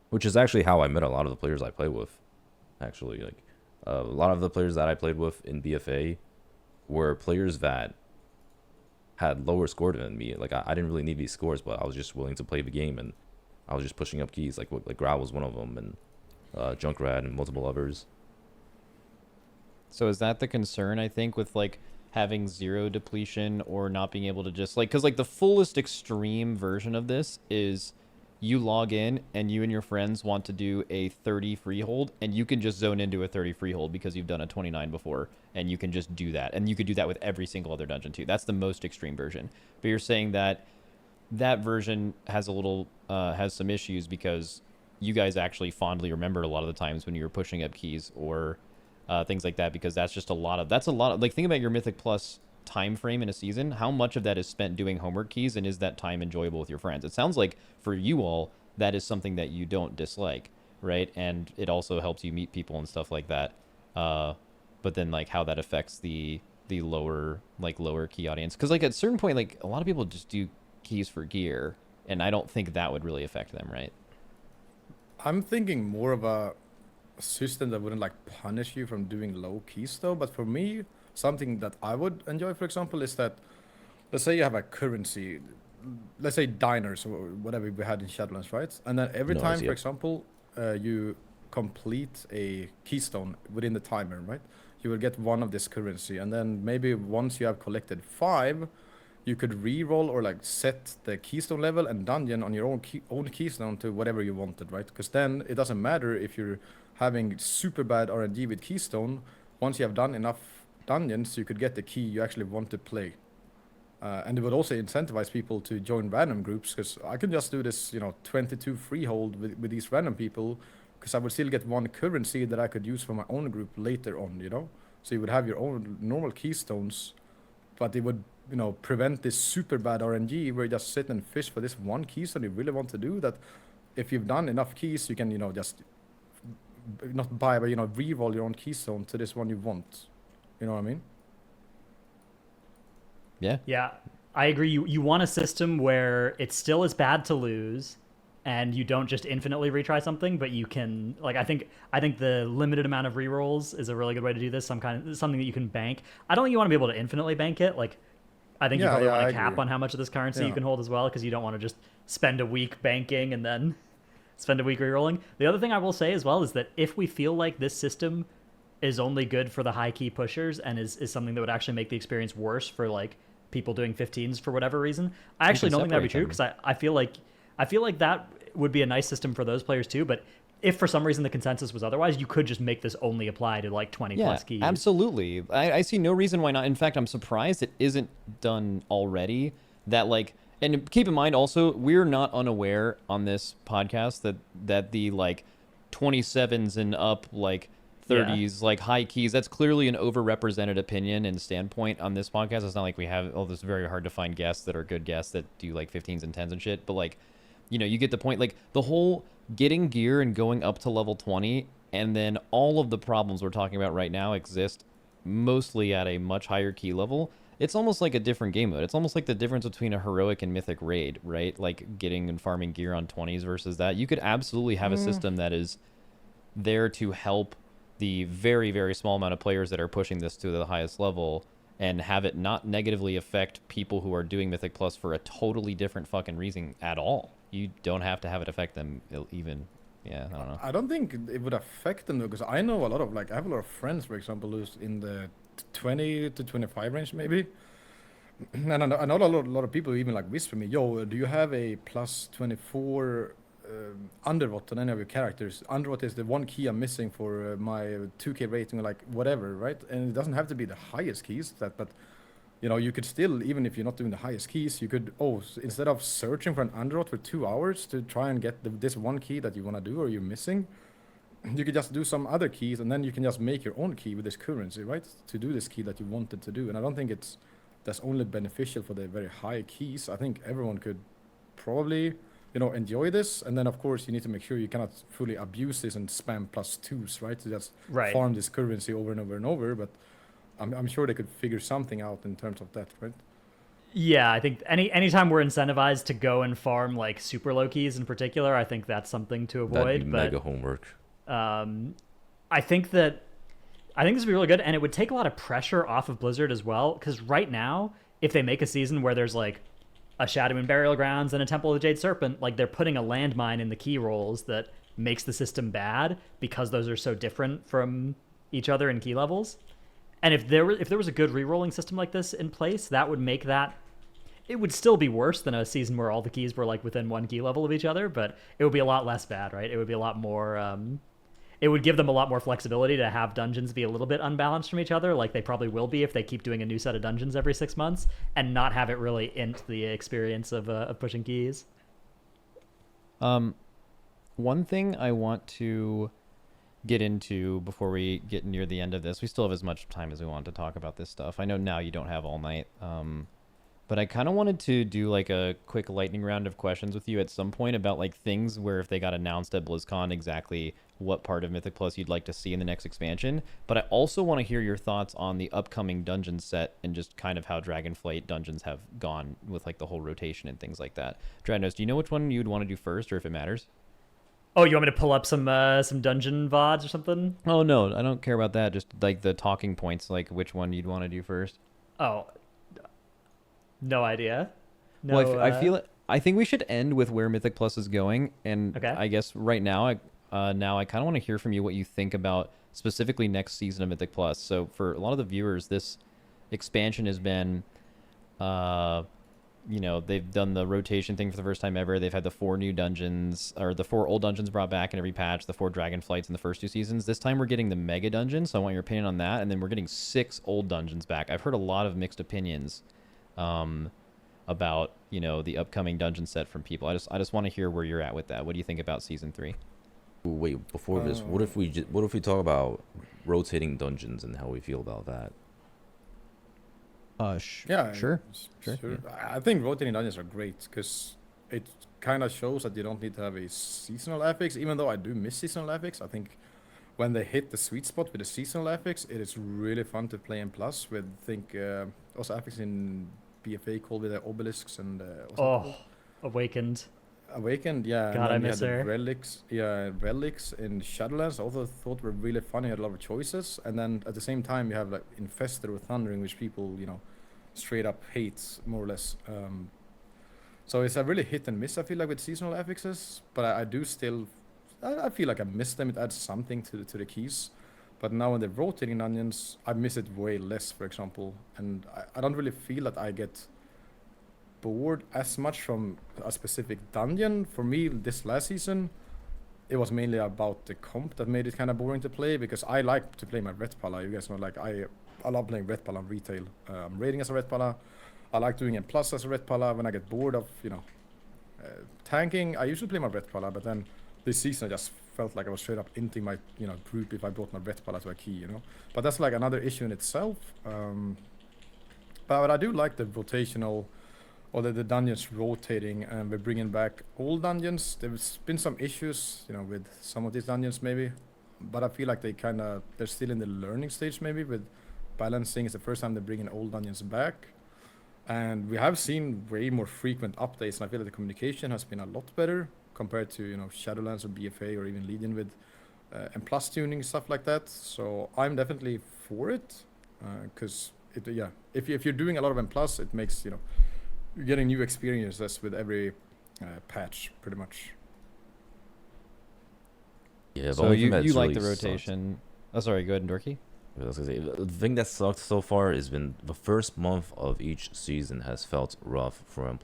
which is actually how I met a lot of the players I play with. Actually, like a lot of the players that I played with in BFA were players that had lower score than me. Like I didn't really need these scores, but I was just willing to play the game, and I was just pushing up keys. Like Grau was one of them, and Junkrat and multiple others. So is that the concern, I think, with like having 0 depletion or not being able to just like, because like the fullest extreme version of this is you log in and you and your friends want to do a 30 freehold, and you can just zone into a 30 freehold because you've done a 29 before, and you can just do that. And you could do that with every single other dungeon too. That's the most extreme version. But you're saying that that version has a little has some issues because you guys actually fondly remember a lot of the times when you were pushing up keys or things like that, because that's a lot of like, think about your Mythic Plus time frame in a season. How much of that is spent doing homework keys, and is that time enjoyable with your friends? It sounds like for you all that is something that you don't dislike, right? And it also helps you meet people and stuff like that. But then like how that affects the lower key audience, because like at a certain point, like a lot of people just do keys for gear, and I don't think that would really affect them, right? I'm thinking more of a system that wouldn't like punish you from doing low keys though. But for me, something that I would enjoy, for example, is that, let's say you have a currency, let's say diners or whatever we had in Shadowlands, right? And then every time, for example, you complete a keystone within the timer, right? You will get one of this currency, and then maybe once you have collected 5, you could re-roll or like set the keystone level and dungeon on your own keystone to whatever you wanted, right? Because then it doesn't matter if you're having super bad RNG with keystone. Once you have done enough dungeons, you could get the key you actually want to play. And it would also incentivize people to join random groups, because I can just do this, 22 freehold with these random people, because I would still get one currency that I could use for my own group later on, So you would have your own normal keystones, but it would, prevent this super bad RNG where you just sit and fish for this one keystone you really want to do. That if you've done enough keys, you can, just not buy, but, re-roll your own keystone to this one you want. You know what I mean? Yeah, I agree. You want a system where it still is bad to lose, and you don't just infinitely retry something, but you can, like, I think the limited amount of rerolls is a really good way to do this. Something that you can bank. I don't think you want to be able to infinitely bank it. Like, I think you probably want a cap on how much of this currency you can hold as well, because you don't want to just spend a week banking and then spend a week rerolling. The other thing I will say as well is that if we feel like this system is only good for the high key pushers and is something that would actually make the experience worse for like people doing 15s for whatever reason, I actually don't think that'd be true, because I feel like that would be a nice system for those players too. But if for some reason the consensus was otherwise, you could just make this only apply to like 20 plus keys. Absolutely. I see no reason why not. In fact, I'm surprised it isn't done already. That like, and keep in mind also, we're not unaware on this podcast that the like 27s and up, like 30s, like high keys, that's clearly an overrepresented opinion and standpoint on this podcast. It's not like we have this very hard to find guests that are good guests that do like 15s and 10s and shit, but like, you get the point. Like the whole getting gear and going up to level 20, and then all of the problems we're talking about right now exist mostly at a much higher key level. It's almost like a different game mode. It's almost like the difference between a heroic and mythic raid, right? Like getting and farming gear on 20s versus that. You could absolutely have a system that is there to help the very, very small amount of players that are pushing this to the highest level, and have it not negatively affect people who are doing Mythic Plus for a totally different fucking reason at all. You don't have to have it affect them even. Yeah, I don't know. I don't think it would affect them though, because I know a lot of, like, I have a lot of friends, for example, who's in the 20 to 25 range maybe. And I know a lot of people who even like whisper me, yo, do you have a plus 24 underrot on any of your characters? Underrot is the one key I'm missing for my 2k rating, or like whatever, right? And it doesn't have to be the highest keys, but you could still, even if you're not doing the highest keys, you could, instead of searching for an underrot for 2 hours to try and get this one key that you want to do or you're missing, you could just do some other keys, and then you can just make your own key with this currency, right, to do this key that you wanted to do. And I don't think that's only beneficial for the very high keys. I think everyone could probably enjoy this. And then of course you need to make sure you cannot fully abuse this and spam +2s, right, to just farm this currency over and over and over. But I'm sure they could figure something out in terms of that, right? Yeah, I think anytime we're incentivized to go and farm like super low keys in particular, I think that's something to avoid. That'd be mega homework. I think this would be really good, and it would take a lot of pressure off of Blizzard as well, because right now, if they make a season where there's like a Shadow and Burial Grounds and a Temple of the Jade Serpent, like they're putting a landmine in the key rolls that makes the system bad, because those are so different from each other in key levels. And if there was a good rerolling system like this in place, that would make that, it would still be worse than a season where all the keys were like within 1 key level of each other, but it would be a lot less bad, right? It would be a lot more. It would give them a lot more flexibility to have dungeons be a little bit unbalanced from each other, like they probably will be if they keep doing a new set of dungeons every 6 months, and not have it really int the experience of pushing keys. One thing I want to get into before we get near the end of this, we still have as much time as we want to talk about this stuff. I know now you don't have all night, but I kind of wanted to do like a quick lightning round of questions with you at some point about like things where if they got announced at BlizzCon, exactly what part of Mythic Plus you'd like to see in the next expansion. But I also want to hear your thoughts on the upcoming dungeon set and just kind of how Dragonflight dungeons have gone with like the whole rotation and things like that. Dratnos, do you know which one you'd want to do first, or if it matters? Oh, you want me to pull up some dungeon VODs or something? Oh no, I don't care about that. Just like the talking points, like which one you'd want to do first. Oh, no idea. No, Well, I think we should end with where Mythic Plus is going, and Okay. I guess right now, I kind of want to hear from you what you think about specifically next season of Mythic Plus. So for a lot of the viewers, this expansion has been, they've done the rotation thing for the first time ever. They've had the 4 new dungeons, or the 4 old dungeons brought back in every patch, the 4 Dragonflights in the first 2 seasons. This time we're getting the mega dungeon, so I want your opinion on that. And then we're getting 6 old dungeons back. I've heard a lot of mixed opinions about the upcoming dungeon set from people. I just want to hear where you're at with that. What do you think about season 3? Wait, before this, what if we talk about rotating dungeons and how we feel about that? Yeah, Sure. I think rotating dungeons are great because it kind of shows that you don't need to have a seasonal affix. Even though I do miss seasonal affix, I think when they hit the sweet spot with the seasonal affix, it is really fun to play in Plus with. Also affix in BFA called with the obelisks and Awakened. Awakened, yeah. God, I and then miss you had her. the relics in Shadowlands. I also thought were really fun. You had a lot of choices, and then at the same time you have like Infestor with Thundering, which people straight up hates more or less. So it's a really hit and miss. I feel like with seasonal affixes, but I do still. I feel like I miss them. It adds something to the keys. But now when they're rotating dungeons, I miss it way less, for example, and I don't really feel that I get bored as much from a specific dungeon. For me, this last season, it was mainly about the comp that made it kind of boring to play, because I like to play my Red Pala. You guys know, like I love playing Red Pala on retail. I'm raiding as a Red Pala. I like doing it plus as a Red Pala. When I get bored of tanking, I usually play my Red Pala, but then this season I just felt like I was straight up inting my group if I brought my Red Pala to a key, But that's like another issue in itself. But I do like the rotational, or the dungeons rotating, and we're bringing back old dungeons. There's been some issues, with some of these dungeons maybe, but I feel like they're still in the learning stage maybe with balancing. It's the first time they're bringing old dungeons back, and we have seen way more frequent updates, and I feel like the communication has been a lot better compared to Shadowlands or BFA or even Legion with and plus tuning, stuff like that. So I'm definitely for it, because if you're doing a lot of M plus, it makes you're getting new experiences with every patch, pretty much. Yeah, So you like the rotation. Oh, sorry, go ahead, Dorki. I was gonna say, the thing that sucked so far has been the first month of each season has felt rough for M+.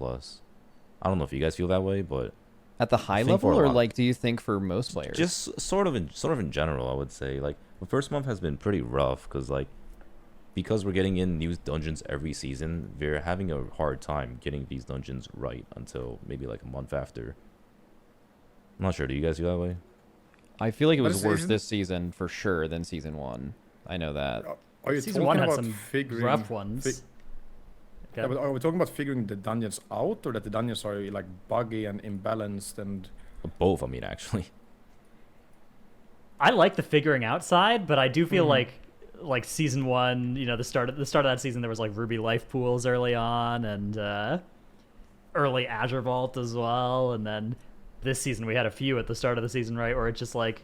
I don't know if you guys feel that way, but At the high think for level, a or lot- like, do you think for most players? just sort of in general, I would say like the first month has been pretty rough because we're getting in new dungeons every season. We're having a hard time getting these dungeons right until maybe like a month after. I'm not sure. Do you guys feel that way? I feel like it What was worse season? this season for sure than season 1. I know that. Are you Season talking 1 had about some figuring rough ones. Yeah, but are we talking about figuring the dungeons out, or that the dungeons are like buggy and imbalanced and? Both, I mean, actually. I like the figuring out side, but I do feel like season 1, the start of that season, there was like Ruby life pools early on, and early Azure Vault as well, and then this season we had a few at the start of the season, right, where it's just like,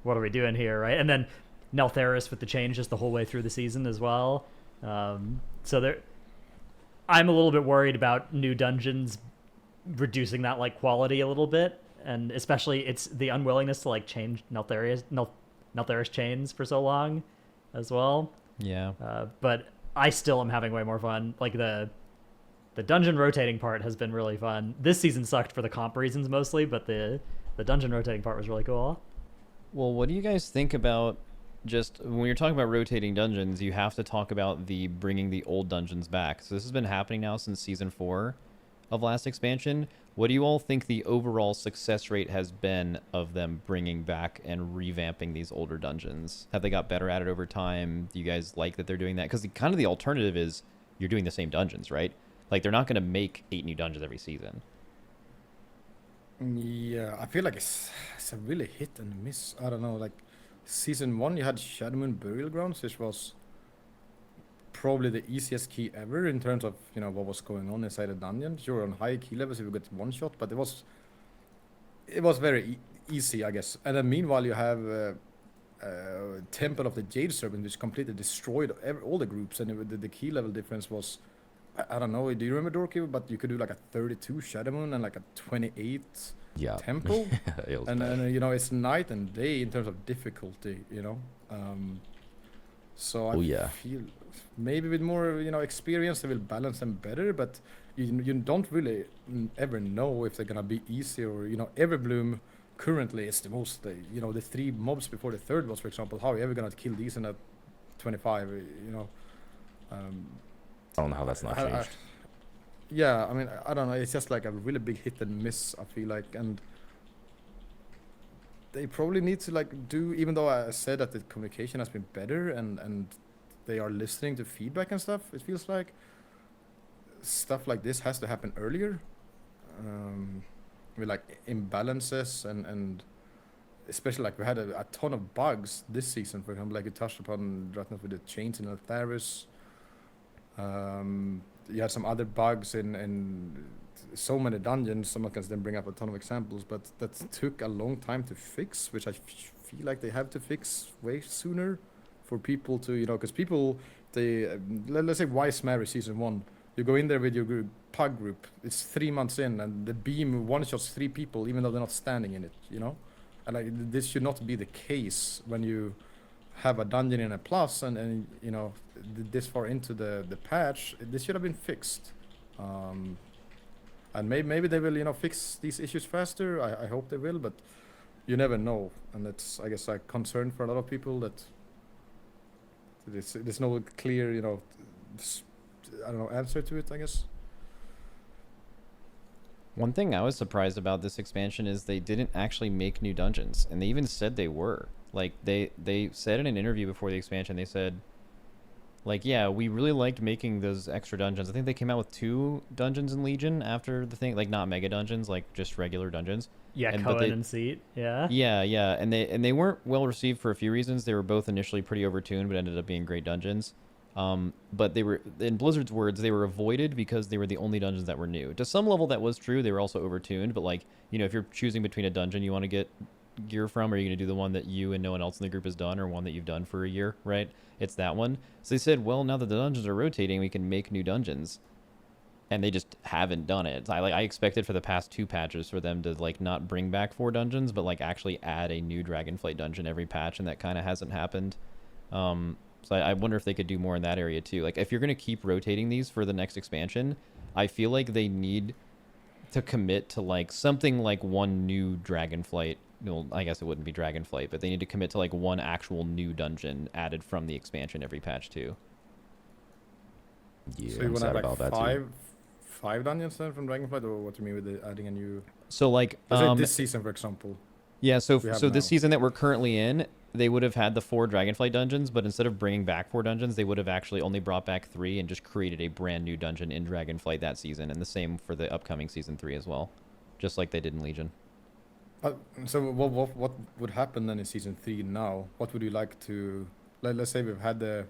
what are we doing here, right? And then Neltharis with the changes the whole way through the season as well. So I'm a little bit worried about new dungeons reducing that like quality a little bit, and especially it's the unwillingness to like change Neltharis chains for so long as well. Yeah. But I still am having way more fun. Like The dungeon rotating part has been really fun. This season sucked for the comp reasons mostly, but the dungeon rotating part was really cool. Well, what do you guys think about just when you're talking about rotating dungeons, you have to talk about the bringing the old dungeons back. So this has been happening now since season 4 of last expansion. What do you all think the overall success rate has been of them bringing back and revamping these older dungeons? Have they got better at it over time? Do you guys like that they're doing that? Because kind of the alternative is you're doing the same dungeons, right? Like, they're not going to make 8 new dungeons every season. Yeah, I feel like it's a really hit and miss. I don't know, like season 1 you had Shadow Moon Burial Grounds, which was probably the easiest key ever in terms of, you know, what was going on inside the dungeon. You're on high key levels if you get one shot, but it was very easy, I guess. And then meanwhile you have Temple of the Jade Serpent, which completely destroyed all the groups, and the key level difference was, I don't know, do you remember Dorki? But you could do like a 32 Shadow Moon and like a 28 Temple. and you know, it's night and day in terms of difficulty, you know. So I feel maybe with more, you know, experience they will balance them better, but you don't really ever know if they're gonna be easy or, you know. Everbloom currently is the most, you know, the 3 mobs before the 3rd boss, for example. How are you ever gonna kill these in a 25, you know? I don't know how that's not changed. Yeah, I mean, I don't know. It's just like a really big hit and miss, I feel like. And they probably need to like do, even though I said that the communication has been better and they are listening to feedback and stuff, it feels like stuff like this has to happen earlier. With like imbalances and especially like we had a ton of bugs this season, for example, like you touched upon Dratnos with the chains in Altharis. You had some other bugs in so many dungeons. Someone can then bring up a ton of examples, but that took a long time to fix, which I feel like they have to fix way sooner for people to, you know, because people, they, let's say Wise Mary season 1, you go in there with your group, Pug group, it's 3 months in, and the beam one-shots 3 people, even though they're not standing in it, you know? And like, this should not be the case when you have a dungeon in a plus and you know, this far into the patch. This should have been fixed, and maybe they will, you know, fix these issues faster. I hope they will, but you never know, and it's, I guess, like concern for a lot of people that there's no clear, you know, I don't know, answer to it, I guess. One thing I was surprised about this expansion is they didn't actually make new dungeons, and they even said they were. Like, they said in an interview before the expansion, they said, like, yeah, we really liked making those extra dungeons. I think they came out with 2 dungeons in Legion after the thing, like not mega dungeons, like just regular dungeons. Yeah, Cohen and Seat, yeah. Yeah, and they weren't well received for a few reasons. They were both initially pretty overtuned, but ended up being great dungeons. But they were, in Blizzard's words, they were avoided because they were the only dungeons that were new. To some level that was true, they were also overtuned, but like, you know, if you're choosing between a dungeon you want to get gear from, are you going to do the one that you and no one else in the group has done, or one that you've done for a year, right? It's that one. So they said, well, now that the dungeons are rotating, we can make new dungeons, and they just haven't done it. I expected for the past 2 patches for them to like not bring back 4 dungeons, but like actually add a new Dragonflight dungeon every patch, and that kind of hasn't happened. So I wonder if they could do more in that area too. Like, if you're going to keep rotating these for the next expansion, I feel like they need to commit to like something like 1 new Dragonflight. Well, I guess it wouldn't be Dragonflight, but they need to commit to like 1 actual new dungeon added from the expansion every patch too. Yeah, so you want to have like 5 dungeons then from Dragonflight, or what do you mean with adding a new? So like this season, for example. Yeah, so this season that we're currently in, they would have had the 4 Dragonflight dungeons, but instead of bringing back 4 dungeons, they would have actually only brought back 3 and just created a brand new dungeon in Dragonflight that season, and the same for the upcoming season 3 as well, just like they did in Legion. So what would happen then in season 3 now? What would you like to, let's say we've had the,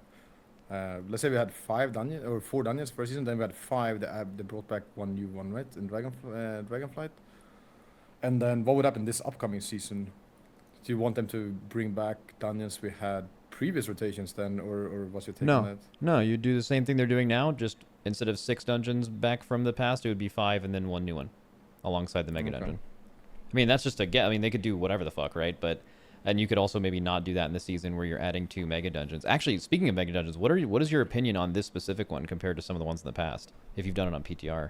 let's say we had 5 dungeons or 4 dungeons per season, then we had 5 they brought back 1 new one, right, in Dragonflight. And then what would happen this upcoming season? Do you want them to bring back dungeons we had previous rotations then, or what's your take on that? No, you do the same thing they're doing now, just instead of 6 dungeons back from the past, it would be 5 and then 1 new one alongside the mega dungeon. I mean, that's just a guess. I mean, they could do whatever the fuck, right? But And you could also maybe not do that in the season where you're adding 2 mega dungeons. Actually, speaking of mega dungeons, what is your opinion on this specific one compared to some of the ones in the past, if you've done it on PTR?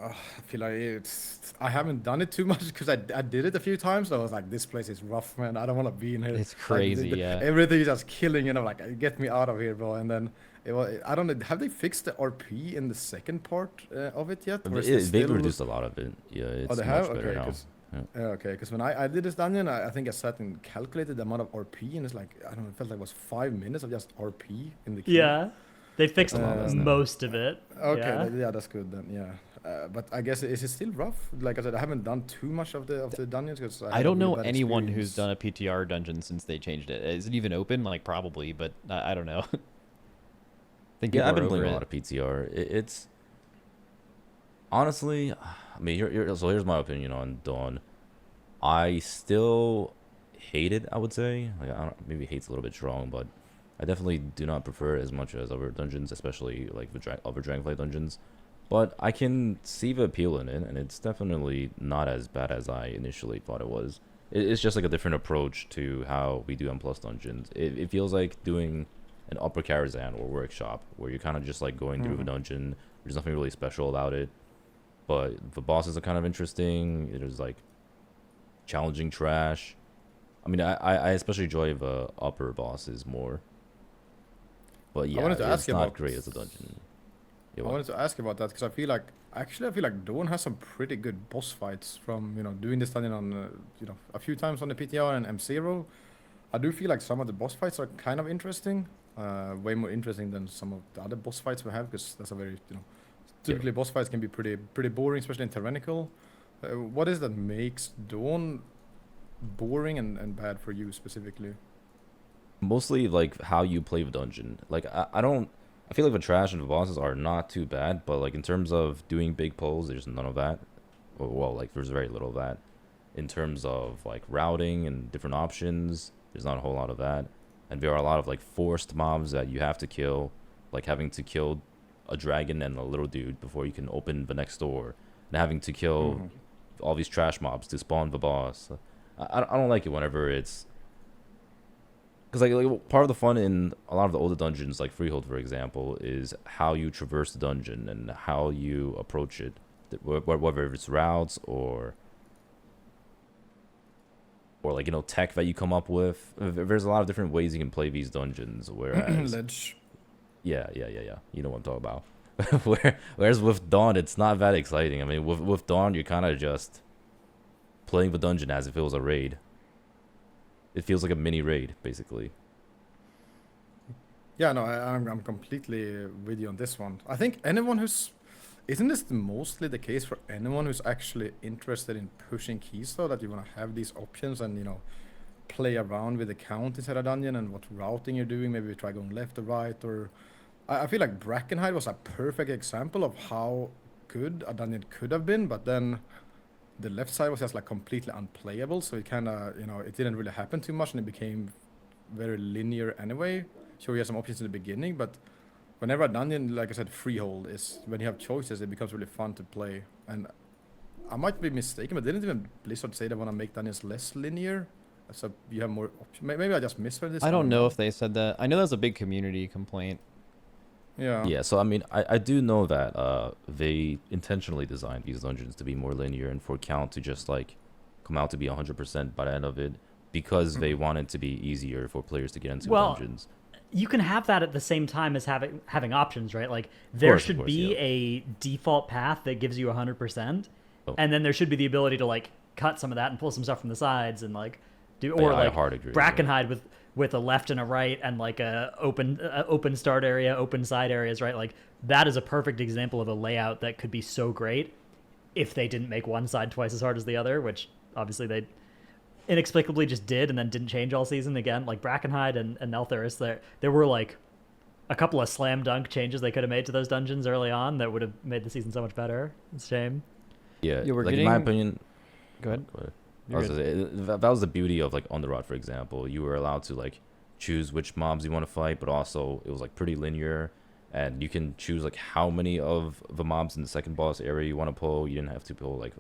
I feel like I haven't done it too much because I did it a few times. So I was like, this place is rough, man. I don't want to be in here. It's crazy, like, yeah. Everything is just killing, you know, like, get me out of here, bro. And then I don't know, have they fixed the RP in the second part of it yet? Or is They've reduced a lot of it. Yeah, it's they much have? better Okay, now. Yeah, okay, because when I did this dungeon, I think I sat and calculated the amount of RP, and it's like, I don't know, it felt like it was 5 minutes of just RP in the queue. Yeah, they fixed less now. most of it. Okay, yeah, that's good then. Yeah, but I guess is it still rough? Like I said, I haven't done too much of the dungeons because I don't know anyone who's done a PTR dungeon since they changed it. Is it even open? Like probably, but I don't know. Think Yeah, I've been over playing a it. lot of PTR. It's honestly, I mean, so here's my opinion on Dawn. I still hate it, I would say. Like, I don't, maybe hate's a little bit strong, but I definitely do not prefer it as much as other dungeons, especially like the other Dragonflight dungeons. But I can see the appeal in it, and it's definitely not as bad as I initially thought it was. It's just like a different approach to how we do M+ dungeons. It feels like doing an Upper Karazhan or Workshop, where you're kind of just like going through the dungeon. There's nothing really special about it, but the bosses are kind of interesting. There's like challenging trash. I mean, I especially enjoy the upper bosses more. But yeah, it's not great as a dungeon. I wanted to ask about that because I feel like Dawn has some pretty good boss fights from doing this dungeon on a few times on the PTR and M0. I do feel like some of the boss fights are kind of interesting, way more interesting than some of the other boss fights we have, because that's a very typically boss fights can be pretty boring, especially in Tyrannical. What is that makes Dawn boring and bad for you specifically? Mostly like how you play the dungeon. Like I feel like the trash and the bosses are not too bad, but like in terms of doing big pulls, there's none of that. Well, like there's very little of that. In terms of like routing and different options, there's not a whole lot of that. And there are a lot of like forced mobs that you have to kill, like having to kill a dragon and a little dude before you can open the next door, and having to kill all these trash mobs to spawn the boss. I don't like it whenever it's, because like part of the fun in a lot of the older dungeons, like Freehold for example, is how you traverse the dungeon and how you approach it, whether it's routes or like tech that you come up with. There's a lot of different ways you can play these dungeons. Whereas Ledge. Yeah. You know what I'm talking about. Whereas with Dawn, it's not that exciting. I mean, with Dawn, you're kind of just playing the dungeon as if it was a raid. It feels like a mini raid, basically. Yeah, no, I'm completely with you on this one. I think isn't this mostly the case for anyone who's actually interested in pushing keys, though, that you want to have these options and play around with the count inside a dungeon and what routing you're doing, maybe try going left or right, or I feel like Brackenhide was a perfect example of how good a dungeon could have been, but then the left side was just like completely unplayable, so it kind of it didn't really happen too much and it became very linear anyway. Sure, you have some options in the beginning, but whenever a dungeon, like I said, freehold, is when you have choices, it becomes really fun to play. And I might be mistaken, but didn't even Blizzard say they want to make dungeons less linear, so you have more options? Maybe I just misheard this. I don't know if they said that. I know that's a big community complaint. Yeah, so I mean, I do know that they intentionally designed these dungeons to be more linear and for count to just like come out to be 100% by the end of it, because they want it to be easier for players to get into dungeons. You can have that at the same time as having options, right? Like there should be a default path that gives you 100%, and then there should be the ability to like cut some of that and pull some stuff from the sides and like do, or like Brackenhide with a left and a right and like a open start area, open side areas, right? Like that is a perfect example of a layout that could be so great if they didn't make one side twice as hard as the other, which obviously they inexplicably just did and then didn't change all season again. Like Brackenhide and Neltharis, there were like a couple of slam dunk changes they could have made to those dungeons early on that would have made the season so much better. It's a shame. Yeah, like in my opinion, go ahead. That was the beauty of like On the Rod, for example. You were allowed to like choose which mobs you want to fight, but also it was like pretty linear, and you can choose like how many of the mobs in the second boss area you want to pull. You didn't have to pull like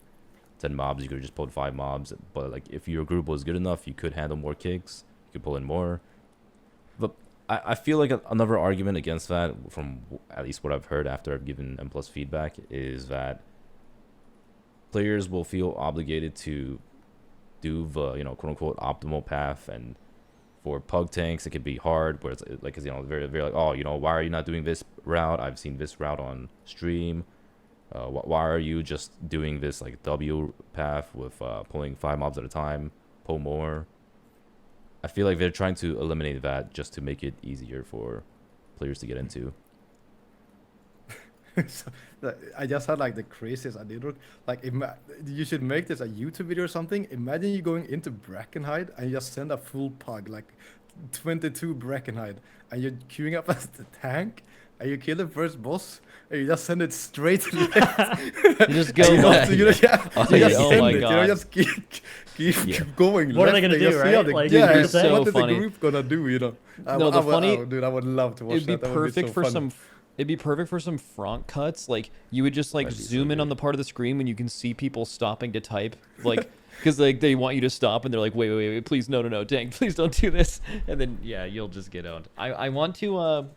10 mobs, you could just pull 5 mobs. But like if your group was good enough, you could handle more kicks. You could pull in more. But I feel like another argument against that, from at least what I've heard after I've given M+ feedback, is that players will feel obligated to do the, you know, quote unquote optimal path. And for pug tanks, it could be hard, where it's like, you know, very, very like, oh, you know, why are you not doing this route? I've seen this route on stream. Why are you just doing this like W path with pulling 5 mobs at a time? Pull more. I feel like they're trying to eliminate that just to make it easier for players to get into. So, I just had like the craziest idea. Like, you should make this a YouTube video or something. Imagine you going into Brackenhide and you just send a full pug, like 22 Brackenhide, and you're queuing up as the tank, and you kill the first boss, and you just send it straight left. You just go. You left. just Oh send my it. You know, God. just keep going. What are they left, gonna do, just see how right? the- Like, yeah, it's so what is funny. the group gonna do? You know. No, the funny- dude, I would love to watch It'd be that. That would perfect so for fun. some. It'd be perfect for some front cuts. Like you would just like That'd be so zoom in on good. the part of the screen when you can see people stopping to type, like because like they want you to stop and they're like, wait, please, no, tank, please don't do this, and then yeah, you'll just get owned. I want to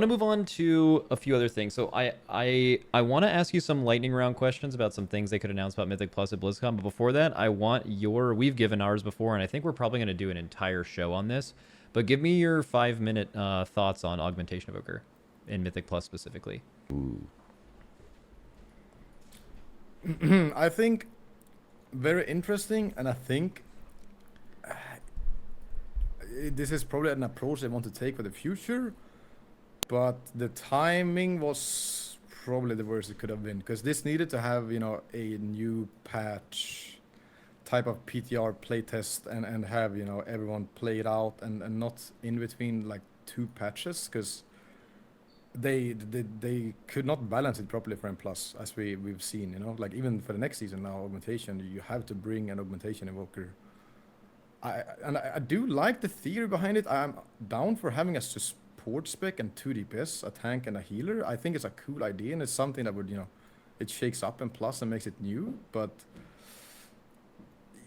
move on to a few other things. So I want to ask you some lightning round questions about some things they could announce about Mythic Plus at BlizzCon. But before that, I want we've given ours before, and I think we're probably going to do an entire show on this. But give me your 5-minute thoughts on Augmentation Evoker in Mythic Plus specifically. Ooh. I think very interesting, and I think this is probably an approach they want to take for the future, but the timing was probably the worst it could have been, because this needed to have, you know, a new patch type of PTR playtest and have, you know, everyone play it out and not in between like 2 patches, because they could not balance it properly for M+, as we've seen, you know, like even for the next season now, Augmentation, you have to bring an Augmentation Evoker. I do like the theory behind it. I'm down for having a support spec and 2 DPS, a tank and a healer. I think it's a cool idea, and it's something that would, you know, it shakes up M+ and makes it new, but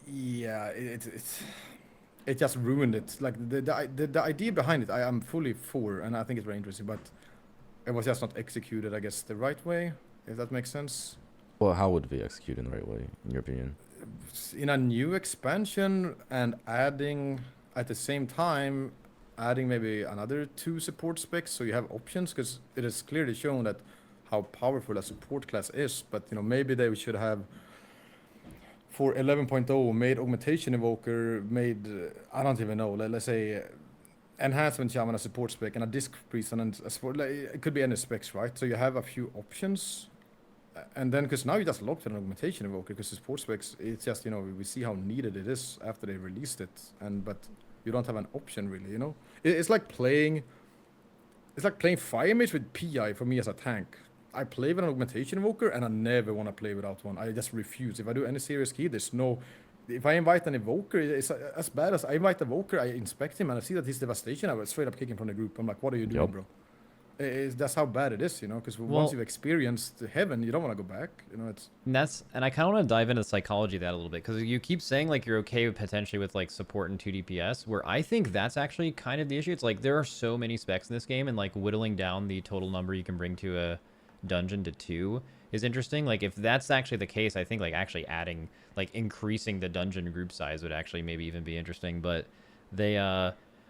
yeah, it just ruined it. Like the idea behind it, I am fully for, and I think it's very interesting, but it was just not executed, I guess, the right way, if that makes sense. Well, how would they execute in the right way, in your opinion? In a new expansion, and adding at the same time, adding maybe another 2 support specs, so you have options, because it is clearly shown that how powerful a support class is. But you know, maybe they should have, for 11.0, made Augmentation Evoker, made I don't even know, let's say enhancement shaman, a support spec, and a disc priest, and a support, like, it could be any specs, right? So you have a few options, and then because now you just locked an Augmentation Evoker, because the support specs, it's just, you know, we see how needed it is after they released it, but you don't have an option really, you know. It's like playing Fire Mage with PI for me as a tank. I play with an Augmentation Evoker, and I never want to play without one. I just refuse. If I do any serious key, there's no. If I invite an Evoker, it's as bad as I invite an Evoker, I inspect him, and I see that he's devastation, I will straight up kick him from the group. I'm like, what are you doing, Yup. bro? That's how bad it is, you know, because Well- once you've experienced heaven, you don't want to go back, you know. It's And I kind of want to dive into the psychology of that a little bit, because you keep saying like you're okay with potentially with like support and 2 DPS, where I think that's actually kind of the issue. It's like there are so many specs in this game, and like whittling down the total number you can bring to a dungeon to 2 is interesting. Like if that's actually the case, I think like actually adding, like increasing the dungeon group size would actually maybe even be interesting. But they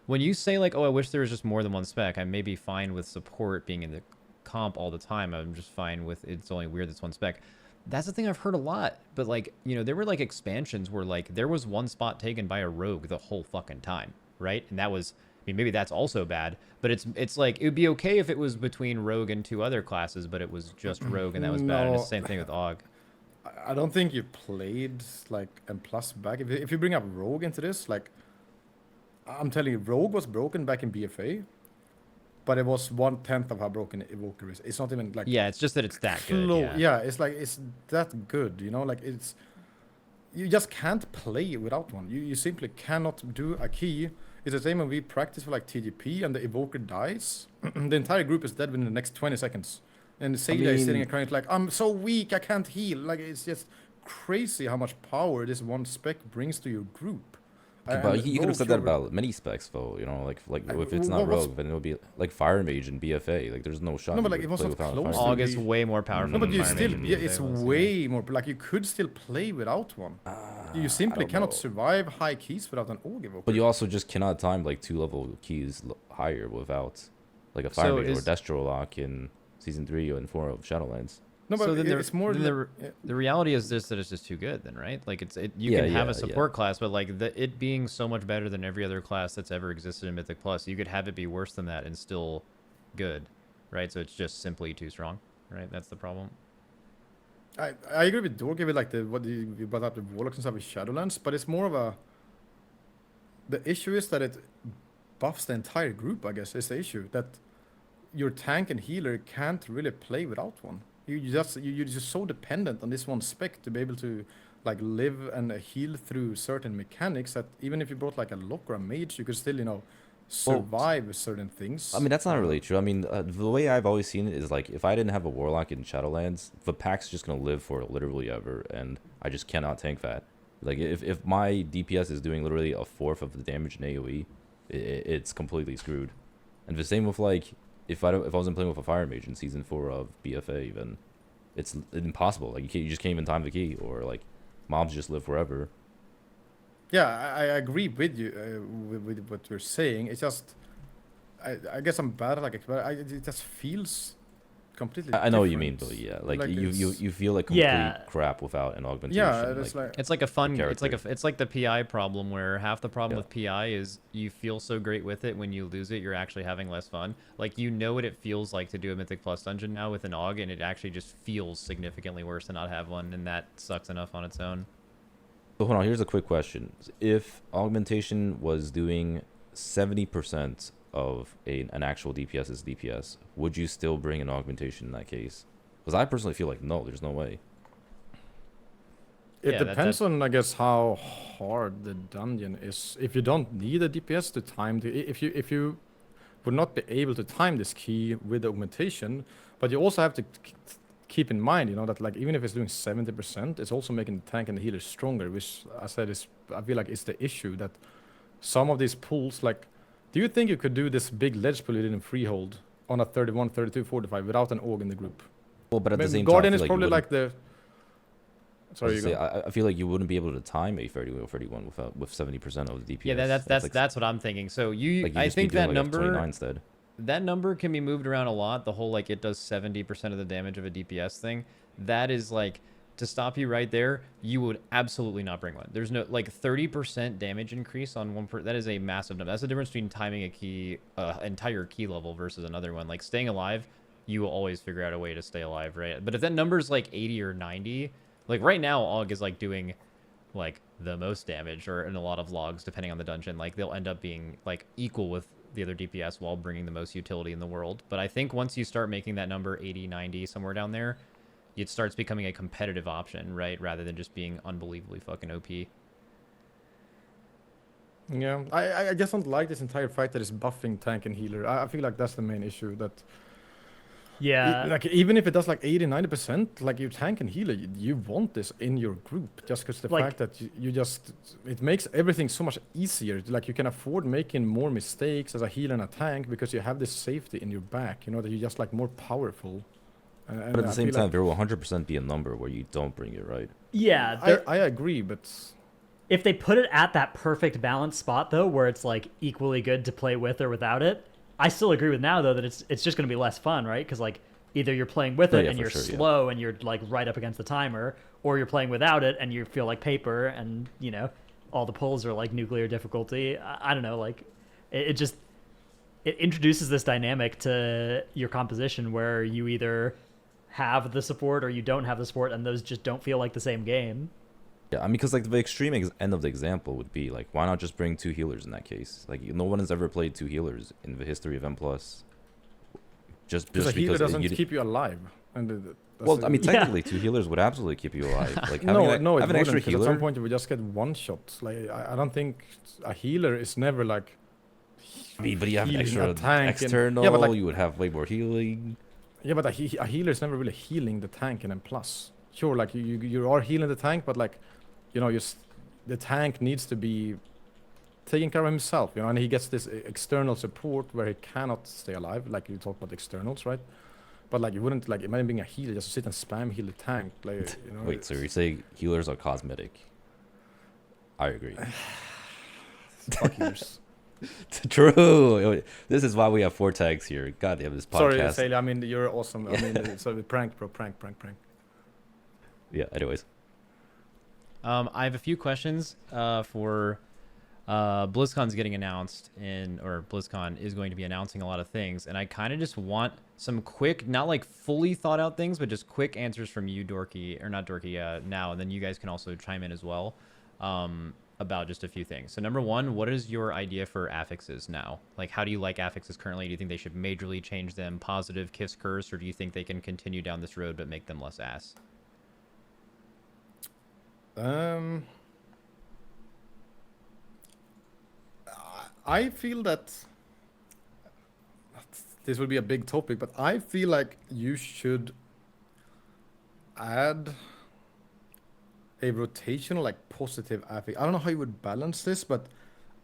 when you say like, oh, I wish there was just more than one spec, I may be fine with support being in the comp all the time. I'm just fine with it's only weird that's one spec. That's the thing I've heard a lot. But like, you know, there were like expansions where like there was one spot taken by a rogue the whole fucking time, right? And that was, I mean, maybe that's also bad, but it's like it would be okay if it was between rogue and 2 other classes, but it was just rogue and that was bad. And it's the same thing with Aug. I don't think you played like M+ back. If you bring up rogue into this, like, I'm telling you, rogue was broken back in BFA, but it was 1/10 of how broken Evoker is. It's not even like, Yeah, it's just that it's that good. yeah, it's like, it's that good, you know, like it's, you just can't play without one. You simply cannot do a key. It's the same when we practice for like TGP and the Evoker dies, the entire group is dead within the next 20 seconds. And Celia is sitting and crying like, I'm so weak, I can't heal. Like, it's just crazy how much power this one spec brings to your group. But you could have said that Rogue, about many specs, though. You know, like if it's not what's- Rogue, then it'll be like Fire Mage and BFA. Like, there's no shot. No, but you like, would it was play not without close Fire to Mage. August way more powerful No, but than you Fire still, Mage and yeah, BFA it's was, way more. Like you could still play without one. You simply don't cannot know. survive high keys without an Aug Evoker. But you also just cannot time like 2-level keys higher without like a Fire So Mage or is- Destro Lock in Season 3 and 4 of Shadowlands. No, but so then it's more. the reality is just that it's just too good then, right? Like you Yeah, can have yeah, a support class, but like it being so much better than every other class that's ever existed in Mythic Plus, you could have it be worse than that and still good, right? So it's just simply too strong, right? That's the problem. I agree with Dorki with like what you brought up the Warlocks and stuff with Shadowlands, but it's more of a. The issue is that it buffs the entire group. I guess is the issue that your tank and healer can't really play without one. You're just so dependent on this one spec to be able to like live and heal through certain mechanics that even if you brought like a lock or a mage, you could still survive certain things. I mean, that's not really true. I mean, the way I've always seen it is like if I didn't have a Warlock in Shadowlands, the pack's just gonna live for literally ever, and I just cannot tank that. Like if my DPS is doing literally a fourth of the damage in AOE, it's completely screwed. And the same with like if I wasn't playing with a Fire Mage in Season 4 of BFA, then it's impossible. Like you just can't even time the key, or like mobs just live forever. Yeah, I agree with you with what you're saying. It's just, I guess I'm bad at like, but it just feels completely. I know what you mean, different. Bill. Yeah, like Like you feel like complete Yeah. crap without an augmentation. Yeah, it's like It's like a fun. It's like character. it's like the PI problem where half the problem Yeah. with PI is you feel so great with it when you lose it, you're actually having less fun. Like you know what it feels like to do a Mythic Plus dungeon now with an AUG, and it actually just feels significantly worse to not have one, and that sucks enough on its own. So hold on, here's a quick question. If augmentation was doing 70% of an actual DPS's DPS, would you still bring an augmentation in that case? Because I personally feel like no, there's no way. it Yeah, that- depends on I guess how hard the dungeon is. If you don't need a DPS to time if you would not be able to time this key with the augmentation, but you also have to keep in mind, that like even if it's doing 70%, it's also making the tank and the healer stronger, which I said I feel like is the issue that some of these pulls, like, do you think you could do this big ledge pull you did in Freehold on a 31, 32, 45 without an AUG in the group? Well, but at the same Guardian time, I is feel probably you like the. wouldn't- Sorry, you say, go. I feel like you wouldn't be able to time a 31 or 31 with 70% of the DPS. Yeah, that's like, that's what I'm thinking. So like you I just be think doing, that like, a 29 number instead. that number can be moved around a lot. The whole like it does 70% of the damage of a DPS thing. That is like to stop you right there. You would absolutely not bring one. There's no like 30% damage increase on one that is a massive number. That's the difference between timing a key, entire key level versus another one. Like staying alive, you will always figure out a way to stay alive, right? But if that number's like 80 or 90, like right now, AUG is like doing like the most damage, or in a lot of logs, depending on the dungeon, like they'll end up being like equal with the other DPS while bringing the most utility in the world. But I think once you start making that number 80, 90, somewhere down there, it starts becoming a competitive option, right? Rather than just being unbelievably fucking OP. Yeah, I just don't like this entire fight that is buffing tank and healer. I feel like that's the main issue. That Yeah. like even if it does like 80, 90%, like your tank and healer, you want this in your group just because the Like- fact that you just it makes everything so much easier. Like you can afford making more mistakes as a healer and a tank because you have this safety in your back. That you're just like more powerful. And But at the I same feel time, like- there will 100% be a number where you don't bring it, right? Yeah. there- I agree, but If they put it at that perfect balance spot, though, where it's like equally good to play with or without it, I still agree with now though that it's just going to be less fun, right? Because like either you're playing with Oh, it yeah, and for you're sure, yeah. slow and you're like right up against the timer, or you're playing without it and you feel like paper and all the pulls are like nuclear difficulty. I don't know, like it just it introduces this dynamic to your composition where you either have the support or you don't have the support, and those just don't feel like the same game. Yeah, I mean, because like the extreme end of the example would be like, why not just bring 2 healers in that case? Like, no one has ever played 2 healers in the history of M+. Just because a healer because doesn't you did- keep you alive. And that's Well, the- I mean, Yeah. technically, 2 healers would absolutely keep you alive. Like, having, no, it having an extra wouldn't, 'cause healer. at some point you would just get one shot. Like I don't think a healer is never like. I mean, but you have an healing extra a tank and- external. yeah, but like- you would have way more healing. Yeah, but a healer is never really healing the tank in M+. sure, like you are healing the tank, but like, you know, the tank needs to be taking care of himself, you know, and he gets this external support where he cannot stay alive. Like you talk about externals, right? But like you wouldn't like imagine being a healer just sit and spam heal the tank, like you know. Wait, so you're saying healers are cosmetic? I agree. Fuck healers. True. This is why we have 4 tags here. God damn this podcast. Sorry, Saley. I mean, you're awesome. I mean, sorry, prank, bro, prank. Yeah. Anyways. I have a few questions for BlizzCon's getting announced or BlizzCon is going to be announcing a lot of things, and I kind of just want some quick, not like fully thought out things, but just quick answers from you, Dorki, or not Dorki, now, and then you guys can also chime in as well about just a few things. So number one, what is your idea for affixes now? Like, how do you like affixes currently? Do you think they should majorly change them, positive, kiss, curse, or do you think they can continue down this road but make them less ass? I feel that this will be a big topic, but I feel like you should add a rotational, like positive affix. I don't know how you would balance this, but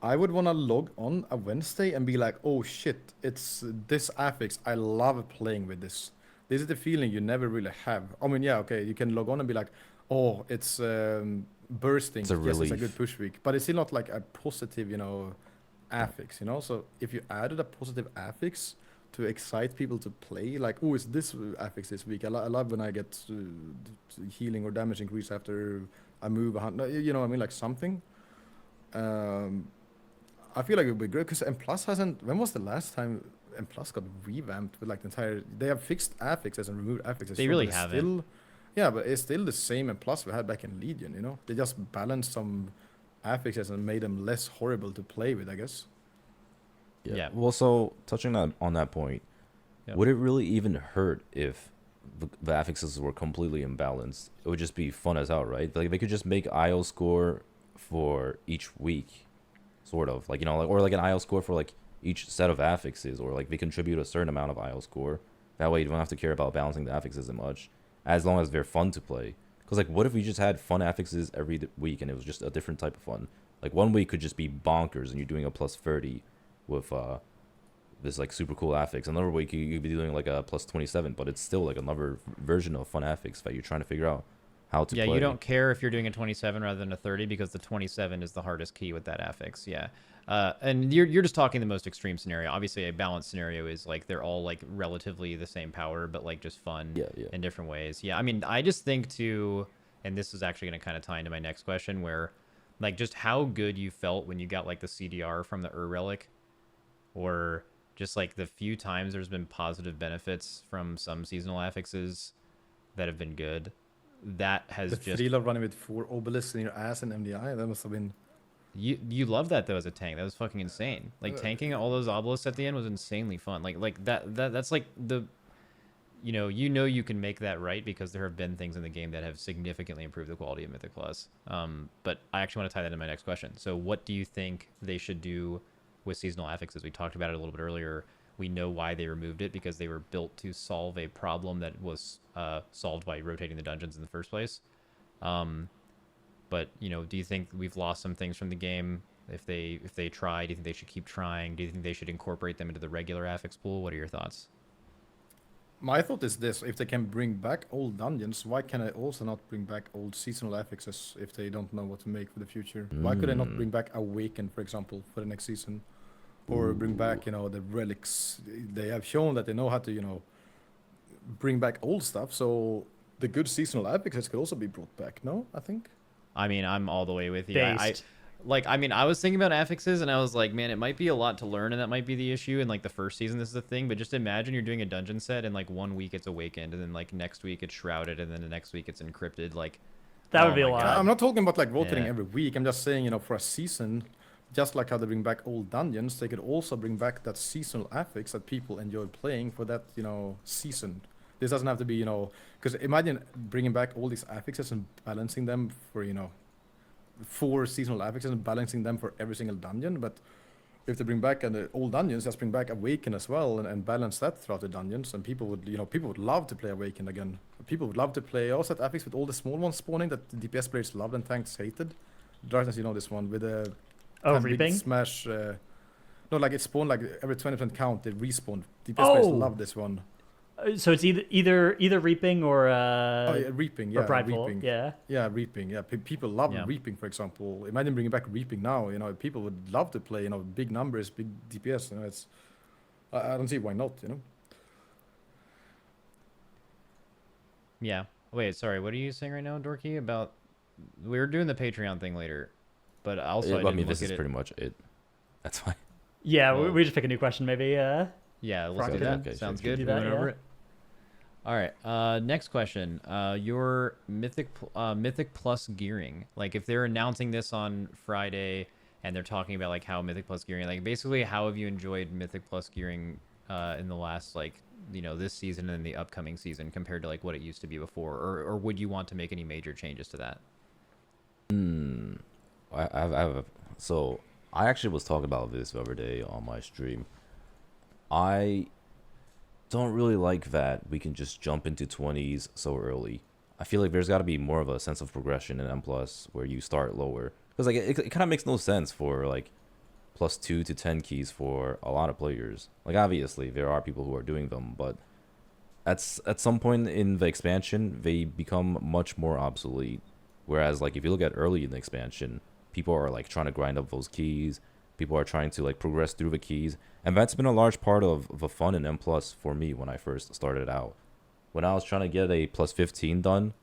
I would want to log on a Wednesday and be like, oh shit, it's this affix. I love playing with this. This is the feeling you never really have. I mean, yeah, okay, you can log on and be like, oh, it's bursting. It's a yes, it's a relief. good push week, but it's still not like a positive, you know, affix, you know. So if you added a positive affix to excite people to play, like, oh, it's this affix this week. I love when I get healing or damage increase after I move a hunt. You know what I mean? Like something. I feel like it would be great because M Plus hasn't. When was the last time M Plus got revamped with like the entire? They have fixed affixes and removed affixes. They really haven't. Still, yeah, but it's still the same M Plus we had back in Legion. You know, they just balanced some affixes and made them less horrible to play with, I guess. Yeah. Well, so touching on that point, would it really even hurt if the affixes were completely imbalanced? It would just be fun as hell, right? Like they could just make IO score for each week, sort of like, you know, like, or like an IO score for like each set of affixes, or like they contribute a certain amount of IO score. That way you don't have to care about balancing the affixes as much, as long as they're fun to play. Because like, what if we just had fun affixes every week and it was just a different type of fun? Like one week could just be bonkers and you're doing a plus 30 with this like super cool affix. Another week you could be doing like a plus 27, but it's still like another version of fun affix that you're trying to figure out how to play. Yeah, you don't care if you're doing a 27 rather than a 30 because the 27 is the hardest key with that affix. Yeah. And you're just talking the most extreme scenario. Obviously, a balanced scenario is like they're all like relatively the same power, but like just fun in different ways. Yeah, I mean, I just think too, and this is actually going to kind of tie into my next question, where like just how good you felt when you got like the CDR from the Relic, or just like the few times there's been positive benefits from some seasonal affixes that have been good. That has the just... Thrila running with 4 obelisks in your ass in MDI, that must have been... You love that though as a tank. That was fucking insane. Like tanking all those obelisks at the end was insanely fun. Like that's like the, you know you can make that right because there have been things in the game that have significantly improved the quality of Mythic Plus. But I actually want to tie that into my next question. So what do you think they should do with seasonal affixes? We talked about it a little bit earlier. We know why they removed it, because they were built to solve a problem that was solved by rotating the dungeons in the first place. But, you know, do you think we've lost some things from the game if they try? Do you think they should keep trying? Do you think they should incorporate them into the regular affix pool? What are your thoughts? My thought is this: if they can bring back old dungeons, why can I also not bring back old seasonal affixes if they don't know what to make for the future? Why could I not bring back Awaken, for example, for the next season? Or bring back, you know, the relics? They have shown that they know how to, you know, bring back old stuff. So the good seasonal affixes could also be brought back, no? I think. I mean, I'm all the way with you. Based. I was thinking about affixes, and I was like, man, it might be a lot to learn, and that might be the issue. In like the first season, this is the thing. But just imagine you're doing a dungeon set, and like 1 week it's awakened, and then like next week it's shrouded, and then the next week it's encrypted. Like That would oh be a my lot. God. I'm not talking about like rotating Yeah. every week. I'm just saying, you know, for a season, just like how they bring back old dungeons, they could also bring back that seasonal affix that people enjoy playing for that, you know, season. This doesn't have to be, you know, because imagine bringing back all these affixes and balancing them for, you know, 4 seasonal affixes and balancing them for every single dungeon. But if they bring back the old dungeons, just bring back Awaken as well and balance that throughout the dungeons, and people would love to play Awaken again. People would love to play also that affix with all the small ones spawning that the DPS players loved and tanks hated. Darkness, you know this one with the Reaping smash. No, like it spawned like every 20% count. They respawn. DPS players love this one. So it's either Reaping or Reaping, or Prideful, yeah. Yeah, Reaping, yeah. People love Reaping, for example. Imagine bringing back Reaping now. You know, people would love to play. You know, big numbers, big DPS. You know, it's I don't see why not. You know. Yeah. Wait, sorry. What are you saying right now, Dorky? About we're doing the Patreon thing later, but also I mean, this is pretty much it. That's fine. Yeah, we just pick a new question, maybe. Yeah, let's do that. Okay, Sounds sure. good. We went over it. All right. Next question. Your Mythic Plus gearing. Like, if they're announcing this on Friday and they're talking about like how Mythic Plus gearing, like basically how have you enjoyed Mythic Plus gearing in the last this season and the upcoming season compared to like what it used to be before, or would you want to make any major changes to that? So I actually was talking about this the other day on my stream. I don't really like that we can just jump into 20s so early. I feel like there's got to be more of a sense of progression in M+ where you start lower. Because like it kind of makes no sense for like +2 to 10 keys for a lot of players. Like obviously there are people who are doing them, but at some point in the expansion they become much more obsolete. Whereas like if you look at early in the expansion, people are like trying to grind up those keys. People are trying to like progress through the keys. And that's been a large part of the fun in M+ for me when I first started out. When I was trying to get a +15 done,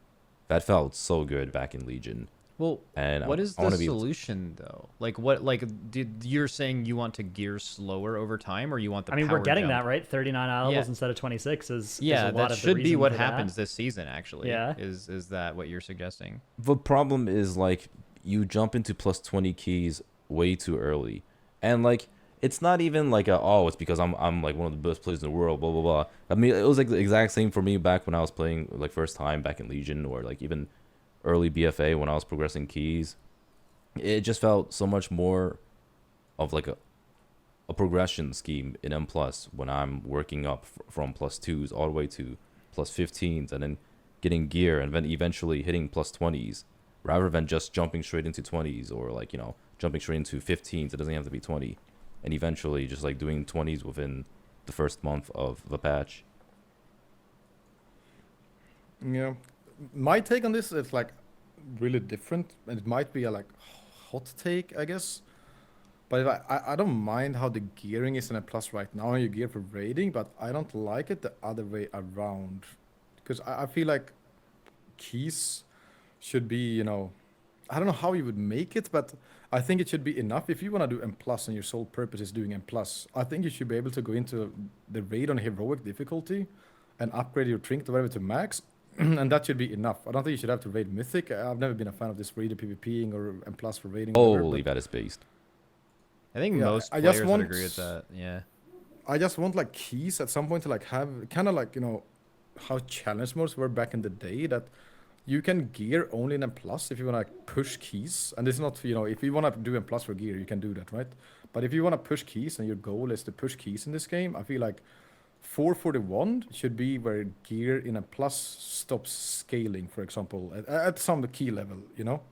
that felt so good back in Legion. Well, and what is the solution though? Like you're saying you want to gear slower over time, or you want the I mean, power we're getting jump? that, right? 39 levels instead of 26 is a lot that of should the be reason what for happens that. this season actually. Yeah. Is that what you're suggesting? The problem is like you jump into +20 keys way too early. And like it's not even like it's because I'm like one of the best players in the world, blah blah blah. I mean, it was like the exact same for me back when I was playing like first time back in Legion, or like even early BFA when I was progressing keys. It just felt so much more of like a progression scheme in M+ when I'm working up from +2s all the way to +15s and then getting gear and then eventually hitting +20s, rather than just jumping straight into 20s or like, you know, jumping straight into 15s. It doesn't have to be 20, and eventually just like doing 20s within the first month of the patch. Yeah, my take on this is like really different, and it might be a like hot take, I guess. But I don't mind how the gearing is in M+ right now. You gear for raiding, but I don't like it the other way around, because I feel like keys should be, you know, I don't know how you would make it, but I think it should be enough. If you want to do M+ and your sole purpose is doing M+, I think you should be able to go into the raid on heroic difficulty and upgrade your trinket or whatever to max, and that should be enough. I don't think you should have to raid mythic. I've never been a fan of this raider PvPing or M+ for raiding. Holy, that is based. I think most players would agree with that. Yeah. I just want like keys at some point to like have kind of like, you know, how challenge modes were back in the day, that you can gear only in M+ if you want to push keys. And it's not, you know, if you want to do M+ for gear, you can do that, right? But if you want to push keys and your goal is to push keys in this game, I feel like 441 should be where gear in M+ stops scaling, for example, at some key level, you know?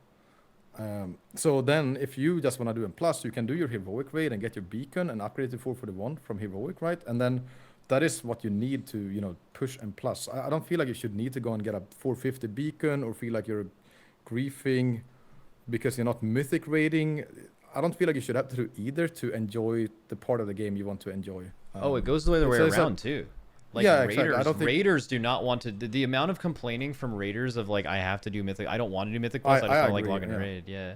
So then if you just want to do M+, you can do your heroic raid and get your beacon and upgrade to 441 from heroic, right? And then that is what you need to, you know, push M+. I don't feel like you should need to go and get a 450 beacon or feel like you're griefing because you're not mythic raiding. I don't feel like you should have to do either to enjoy the part of the game you want to enjoy. It goes the other way around too. Like yeah, raiders, exactly. I don't think raiders do not want to. The amount of complaining from raiders of like, I have to do mythic. I don't want to do mythic plus. I just don't like logging a raid. Yeah.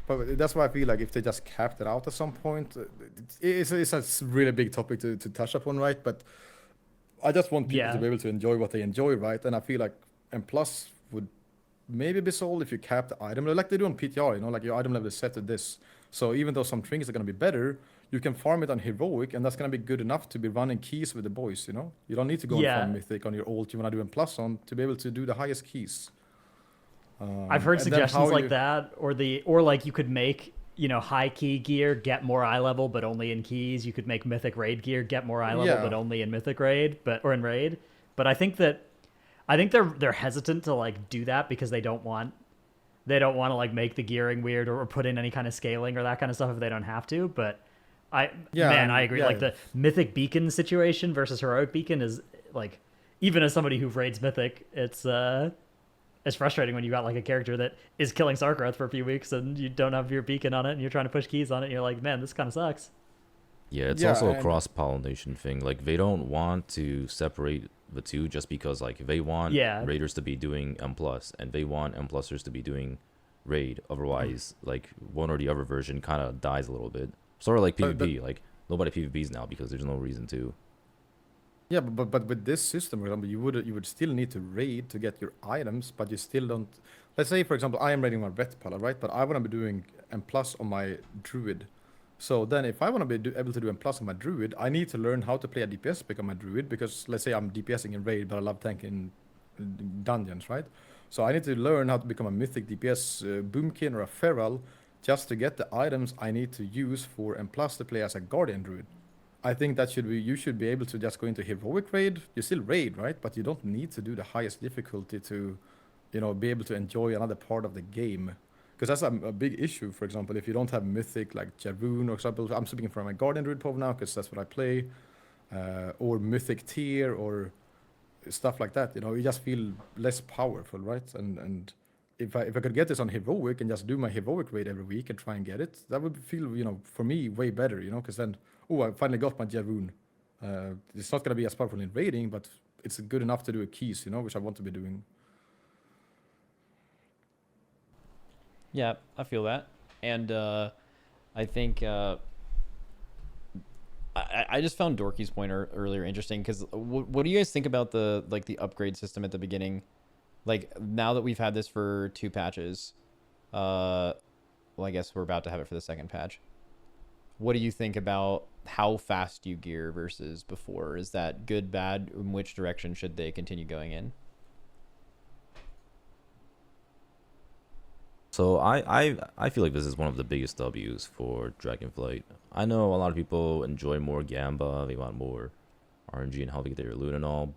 But that's why I feel like if they just capped it out at some point, it's a really big topic to touch upon, right? But I just want people to be able to enjoy what they enjoy, right? And I feel like M+ would maybe be sold if you cap the item level, like they do on PTR, you know, like your item level is set to this. So even though some trinkets are going to be better, you can farm it on heroic, and that's going to be good enough to be running keys with the boys, you know? You don't need to go and farm mythic on your ult you want to do M+ on to be able to do the highest keys. I've heard suggestions like that, or like you could make high key gear get more eye level, but only in keys. You could make mythic raid gear get more eye level, but only in mythic raid, or in raid. But I think they're hesitant to like do that because they don't want to like make the gearing weird or put in any kind of scaling or that kind of stuff if they don't have to. But I agree. Like the mythic beacon situation versus heroic beacon is like, even as somebody who raids mythic, it's frustrating when you got like a character that is killing Sarkareth for a few weeks and you don't have your beacon on it and you're trying to push keys on it and you're like, man, this kind of sucks. Yeah, it's also a cross-pollination thing. Like, they don't want to separate the two just because, like, they want raiders to be doing M+, and they want M+ers to be doing raid. Otherwise, like, one or the other version kind of dies a little bit. Sort of like PvP. Like, nobody PvPs now because there's no reason to. Yeah, but with this system, for example, you would still need to raid to get your items, but you still don't. Let's say, for example, I am raiding my vet pala, right? But I want to be doing M+ on my druid. So then, if I want to be able to do M+ on my druid, I need to learn how to play a DPS pick on my druid, because let's say I'm DPSing in raid, but I love tanking in dungeons, right? So I need to learn how to become a mythic DPS boomkin or a feral, just to get the items I need to use for M+ to play as a guardian druid. I think that you should be able to just go into heroic raid. You still raid, right? But you don't need to do the highest difficulty to, be able to enjoy another part of the game. Because that's a big issue, for example, if you don't have mythic like Jaroon, or example, I'm speaking from my guardian druid pov now because that's what I play, or mythic tier or stuff like that. You just feel less powerful, right? And if I could get this on heroic and just do my heroic raid every week and try and get it, that would feel, for me, way better, because then, I finally got my Jaroon. It's not going to be as powerful in raiding, but it's good enough to do a keys, which I want to be doing. Yeah, I feel that. And I think I just found Dorki's point earlier interesting, because what do you guys think about the upgrade system at the beginning? Like, now that we've had this for 2 patches, well, I guess we're about to have it for the 2nd patch. What do you think about how fast you gear versus before? Is that good, bad? In which direction should they continue going in? So I feel like this is one of the biggest W's for Dragonflight. I know a lot of people enjoy more Gamba, they want more RNG and how they get their loot and all,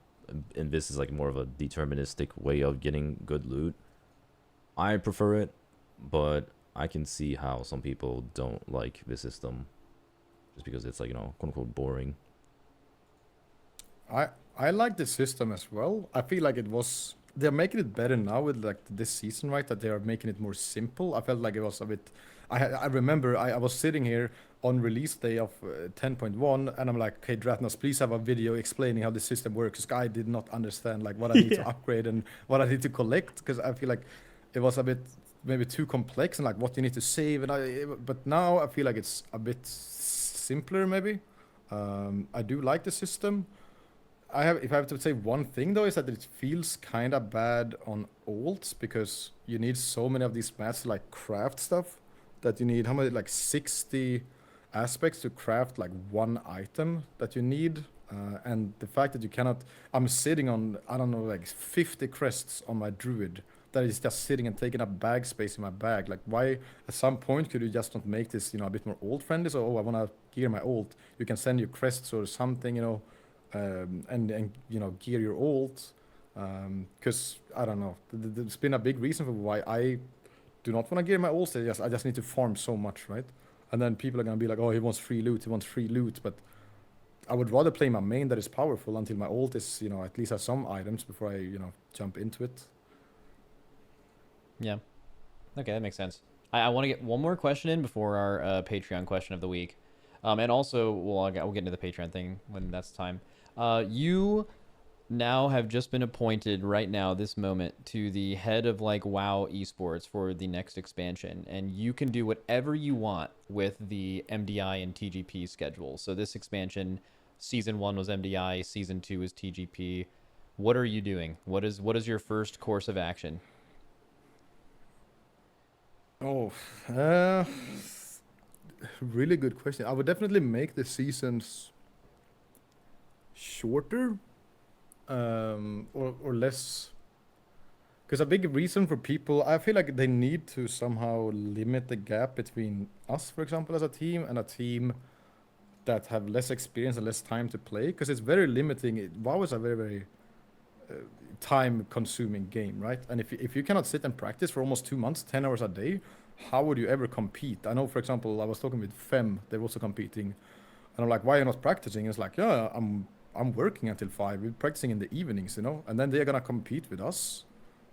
and this is like more of a deterministic way of getting good loot. I prefer it, but I can see how some people don't like this system just because it's like, quote unquote boring. I like the system as well. I feel like they're making it better now with like this season, right? That they are making it more simple. I felt like it was a bit. I remember I was sitting here on release day of 10.1, and I'm like, okay, Dratnos, please have a video explaining how the system works. Because I did not understand like what I need to upgrade and what I need to collect, because I feel like it was a bit maybe too complex and like what you need to save. But now I feel like it's a bit simpler maybe. I do like the system. If I have to say one thing though, is that it feels kind of bad on ults, because you need so many of these mats to like craft stuff, that you need how many, like 60 aspects to craft like one item that you need, and the fact that you cannot. I'm sitting on, I don't know, like 50 crests on my druid that is just sitting and taking up bag space in my bag. Like, why at some point could you just not make this a bit more ult friendly? So I want to gear my ult, you can send your crests or something, and gear your ult, because I don't know, there's been a big reason for why I do not want to gear my ult. I just need to farm so much, right? And then people are gonna be like, oh, he wants free loot, but I would rather play my main that is powerful until my ult is at least has some items before I jump into it. Yeah, okay, that makes sense. I want to get one more question in before our Patreon question of the week, and also we'll get into the Patreon thing when that's time. You now have just been appointed right now, this moment, to the head of like WoW Esports for the next expansion, and you can do whatever you want with the MDI and TGP schedule. So this expansion, season 1 was MDI, season 2 is TGP. What are you doing? What is your first course of action? Oh, really good question. I would definitely make the seasons shorter, or less Because a big reason for people, I feel like they need to somehow limit the gap between us, for example, as a team, and a team that have less experience and less time to play. Because it's very limiting. WoW is a very, very time-consuming game, right? And if you cannot sit and practice for almost 2 months, 10 hours a day, how would you ever compete? I know, for example, I was talking with Fem. They're also competing, and I'm like, "Why are you not practicing?" It's like, "Yeah, I'm working until 5. We're practicing in the evenings, you know." And then they're gonna compete with us,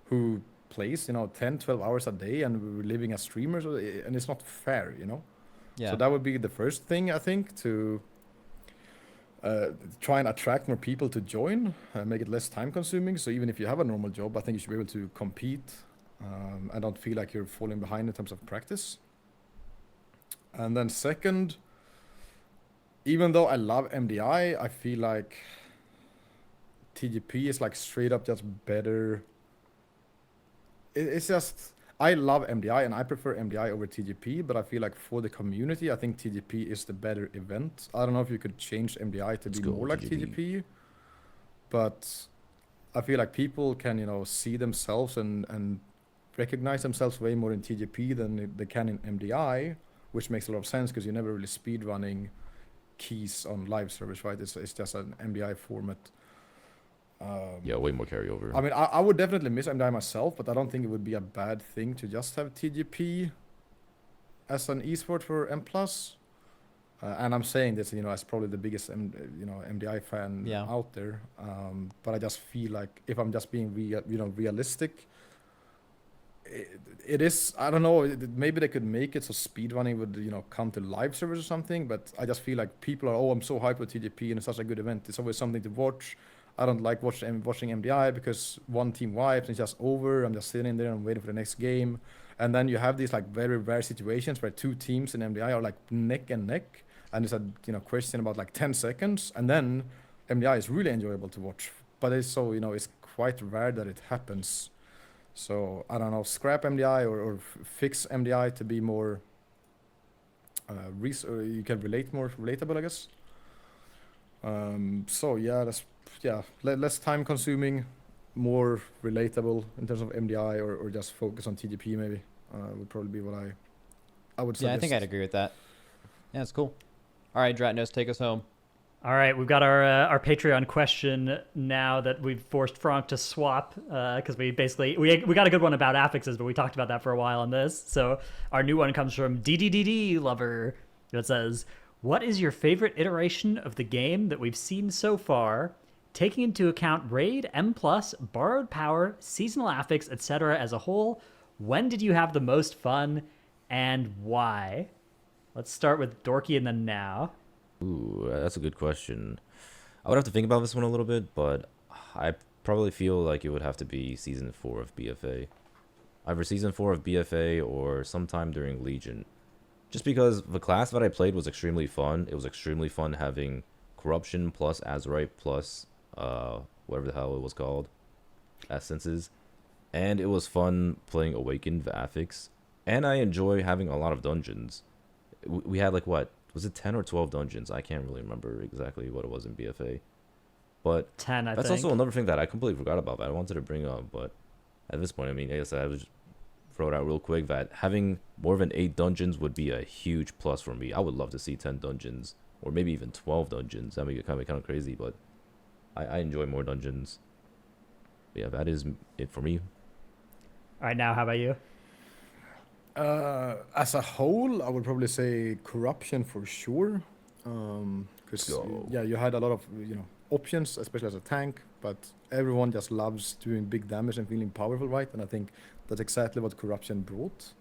who plays, 10, 12 hours a day, and we're living as streamers, and it's not fair, you know. Yeah. So that would be the first thing, I think, to try and attract more people to join, make it less time consuming. So even if you have a normal job, I think you should be able to compete and don't feel like you're falling behind in terms of practice. And then second, even though I love MDI, I feel like TGP is like straight up just better. It's just, I love MDI and I prefer MDI over TGP, but I feel like for the community, I think TGP is the better event. I don't know if you could change MDI to be more like TGP, but I feel like people can, see themselves and recognize themselves way more in TGP than they can in MDI, which makes a lot of sense because you're never really speed running keys on live service, right? It's just an MDI format. Yeah, way more carryover. I mean, I would definitely miss MDI myself, but I don't think it would be a bad thing to just have TGP as an esport for M+. And I'm saying this, as probably the biggest, MDI fan out there. But I just feel like if I'm just being realistic, it is, I don't know, maybe they could make it so speedrunning would, come to live servers or something, but I just feel like people are, I'm so hyped with TGP and it's such a good event. It's always something to watch. I don't like watching MDI because one team wipes and it's just over. I'm just sitting there and waiting for the next game. And then you have these like very rare situations where two teams in MDI are like neck and neck. And it's a question about like 10 seconds. And then MDI is really enjoyable to watch. But it's so, it's quite rare that it happens. So I don't know, scrap MDI or fix MDI to be more, you can relate more relatable, I guess. So yeah, less time consuming, more relatable in terms of MDI or just focus on TGP maybe would probably be what I would suggest. Yeah, I think I'd agree with that. Yeah, it's cool. All right, Dratnos, take us home. All right, we've got our Patreon question now that we've forced Frank to swap because we got a good one about affixes, but we talked about that for a while on this. So our new one comes from DDDD Lover. It says, "What is your favorite iteration of the game that we've seen so far, taking into account raid, M+, borrowed power, seasonal affix, etc. as a whole? When did you have the most fun and why?" Let's start with Dorki and then Naowh. Ooh, that's a good question. I would have to think about this one a little bit, but I probably feel like it would have to be Season 4 of BFA. Either Season 4 of BFA or sometime during Legion. Just because the class that I played was extremely fun. It was extremely fun having Corruption plus Azurite plus whatever the hell it was called, Essences. And it was fun playing Awakened, the affix. And I enjoy having a lot of dungeons. We had like what? Was it 10 or 12 dungeons? I can't really remember exactly what it was in BFA. But 10, I that's think. also another thing that I completely forgot about that I wanted to bring up. But at this point, I mean, I guess I would just throw it out real quick that having more than 8 dungeons would be a huge plus for me. I would love to see 10 dungeons or maybe even 12 dungeons. That would be kind of crazy, but I enjoy more dungeons. But yeah, that is it for me. All right, Naowh, how about you? As a whole, I would probably say Corruption for sure. Because you had a lot of options, especially as a tank, but everyone just loves doing big damage and feeling powerful, right? And I think that's exactly what Corruption brought.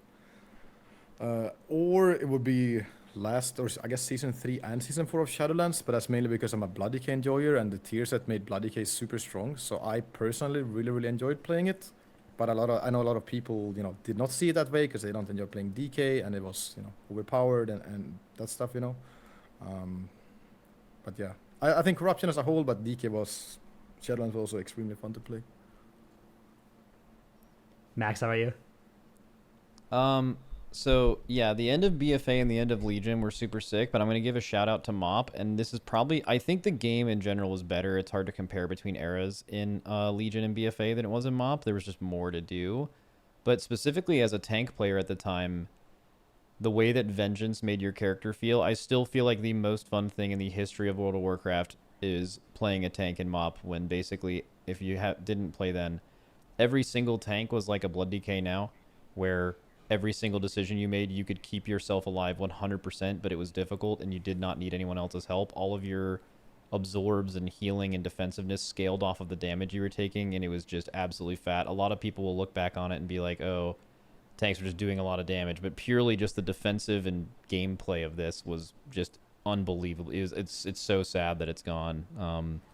Or it would be I guess Season 3 and Season 4 of Shadowlands, but that's mainly because I'm a BloodDK enjoyer and the tier set made BloodDK super strong. So I personally really, really enjoyed playing it. But I know a lot of people, did not see it that way because they don't enjoy playing DK and it was, overpowered and that stuff, But yeah, I think Corruption as a whole, but Shadowlands was also extremely fun to play. Max, how about you? So yeah, the end of BFA and the end of Legion were super sick, but I'm gonna give a shout out to Mop, and this is probably, I think the game in general is better. It's hard to compare between eras in Legion and BFA than it was in Mop. There was just more to do, but specifically as a tank player at the time, the way that Vengeance made your character feel, I still feel like the most fun thing in the history of World of Warcraft is playing a tank in Mop. When basically, if you didn't play then, every single tank was like a Blood DK now, where every single decision you made, you could keep yourself alive 100%, but it was difficult and you did not need anyone else's help. All of your absorbs and healing and defensiveness scaled off of the damage you were taking, and it was just absolutely fat. A lot of people will look back on it and be like, oh, tanks are just doing a lot of damage, but purely just the defensive and gameplay of this was just unbelievable. It's so sad that it's gone.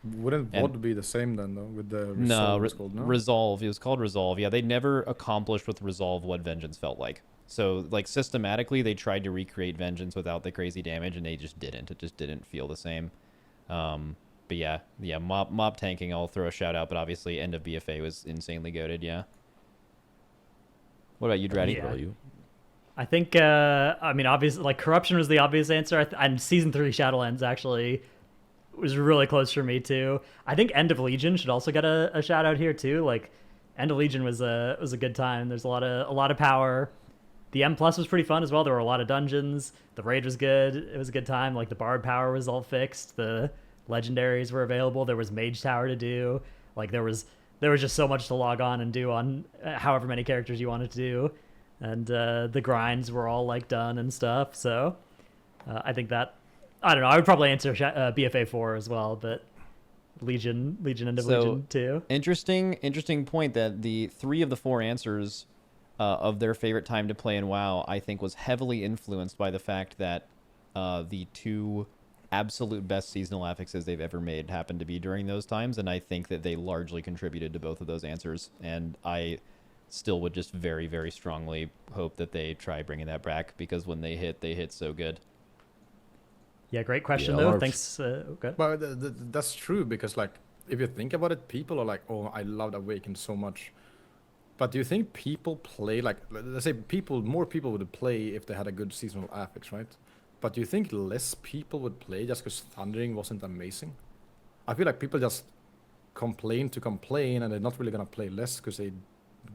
Wouldn't VOD be the same then, though, with the Resolve? No, Resolve. It was called Resolve. Yeah, they never accomplished with Resolve what Vengeance felt like. So, like, systematically, they tried to recreate Vengeance without the crazy damage, and they just didn't. It just didn't feel the same. But yeah, mob tanking, I'll throw a shout out, but obviously end of BFA was insanely goated, yeah. What about you, Dratty? Yeah. I think, I mean, obviously, like, Corruption was the obvious answer. And Season 3 Shadowlands actually was really close for me, too. I think End of Legion should also get a shout out here, too. Like, End of Legion was a good time. There's a lot of power. The M Plus was pretty fun as well. There were a lot of dungeons. The raid was good. It was a good time. Like, the Bard power was all fixed. The legendaries were available. There was Mage Tower to do. Like, there was just so much to log on and do on however many characters you wanted to do. And the grinds were all, like, done and stuff. So I think that, I don't know, I would probably answer BFA 4 as well, but Legion End of Legion 2. Interesting point that the 3 of the 4 answers of their favorite time to play in WoW, I think, was heavily influenced by the fact that the 2 absolute best seasonal affixes they've ever made happened to be during those times, and I think that they largely contributed to both of those answers, and I still would just very, very strongly hope that they try bringing that back, because when they hit so good. Yeah, great question, though. Thanks. Okay. But that's true, because, like, if you think about it, people are like, oh, I loved Awaken so much. But do you think people play, like, let's say more people would play if they had a good seasonal affix, right? But do you think less people would play just because Thundering wasn't amazing? I feel like people just complain to complain, and they're not really going to play less because they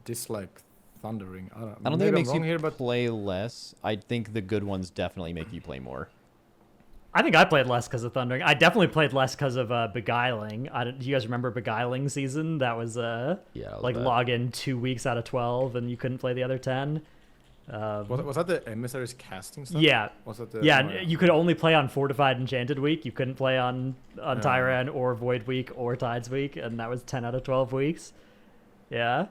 dislike Thundering. I don't think it makes you play less. I think the good ones definitely make you play more. I think I played less because of Thundering. I definitely played less because of Beguiling. Do you guys remember Beguiling season? That was like log in 2 weeks out of 12, and you couldn't play the other 10. Was that the Emissaries casting stuff? Yeah. Was that you could only play on Fortified Enchanted week. You couldn't play on Tyran or Void week or Tides week, and that was 10 out of 12 weeks. Yeah.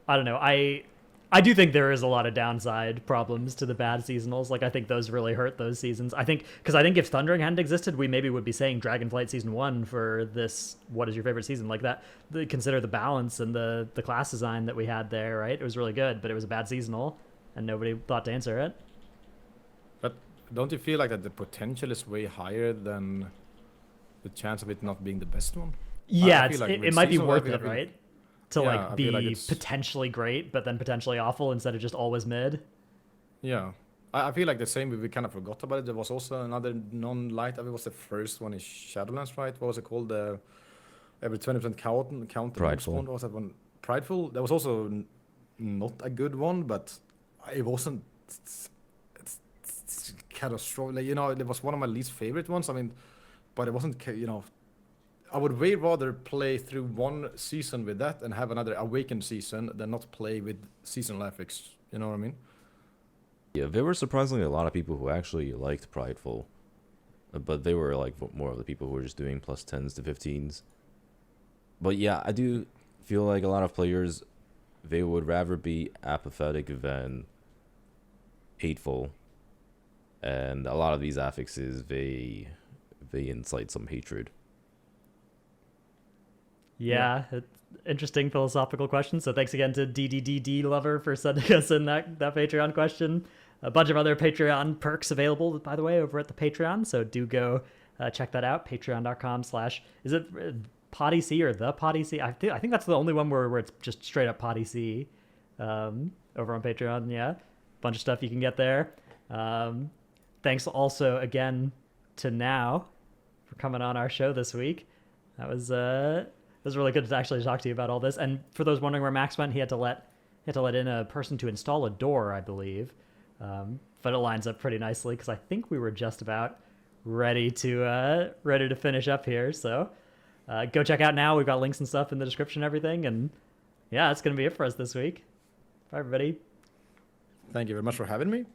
I don't know. I do think there is a lot of downside problems to the bad seasonals. Like, I think those really hurt those seasons. I think if Thundering hadn't existed, we maybe would be saying Dragonflight Season 1 for this, what is your favorite season? Like that, consider the balance and the class design that we had there, right? It was really good, but it was a bad seasonal, and nobody thought to answer it. But don't you feel like that the potential is way higher than the chance of it not being the best one? Yeah, it might be worth it, right? To be potentially great, but then potentially awful instead of just always mid. Yeah, I feel like the same. We kind of forgot about it. There was also another non-light. I think it was the first one in Shadowlands, right? What was it called? Every 20% count. Prideful. What was that one? Prideful. That was also not a good one, but it wasn't catastrophic. Like, it was one of my least favorite ones. I mean, but it wasn't. I would way rather play through one season with that and have another Awakened season than not play with seasonal affix. You know what I mean? Yeah, there were surprisingly a lot of people who actually liked Prideful, but they were like more of the people who were just doing plus 10s to 15s. But yeah, I do feel like a lot of players, they would rather be apathetic than hateful, and a lot of these affixes, they incite some hatred. Yeah, it's interesting philosophical question. So thanks again to DDDD Lover for sending us in that Patreon question. A bunch of other Patreon perks available, by the way, over at the Patreon. So do go check that out. Patreon.com/ is it PoddyC or the PoddyC? I think that's the only one where it's just straight up PoddyC over on Patreon. Yeah. bunch of stuff you can get there. Thanks also again to Naowh for coming on our show this week. That was really good to actually talk to you about all this. And for those wondering where Max went, he had to let in a person to install a door, I believe. But it lines up pretty nicely because I think we were just about ready to finish up here. So go check out Naowh. We've got links and stuff in the description and everything. And yeah, that's going to be it for us this week. Bye, everybody. Thank you very much for having me.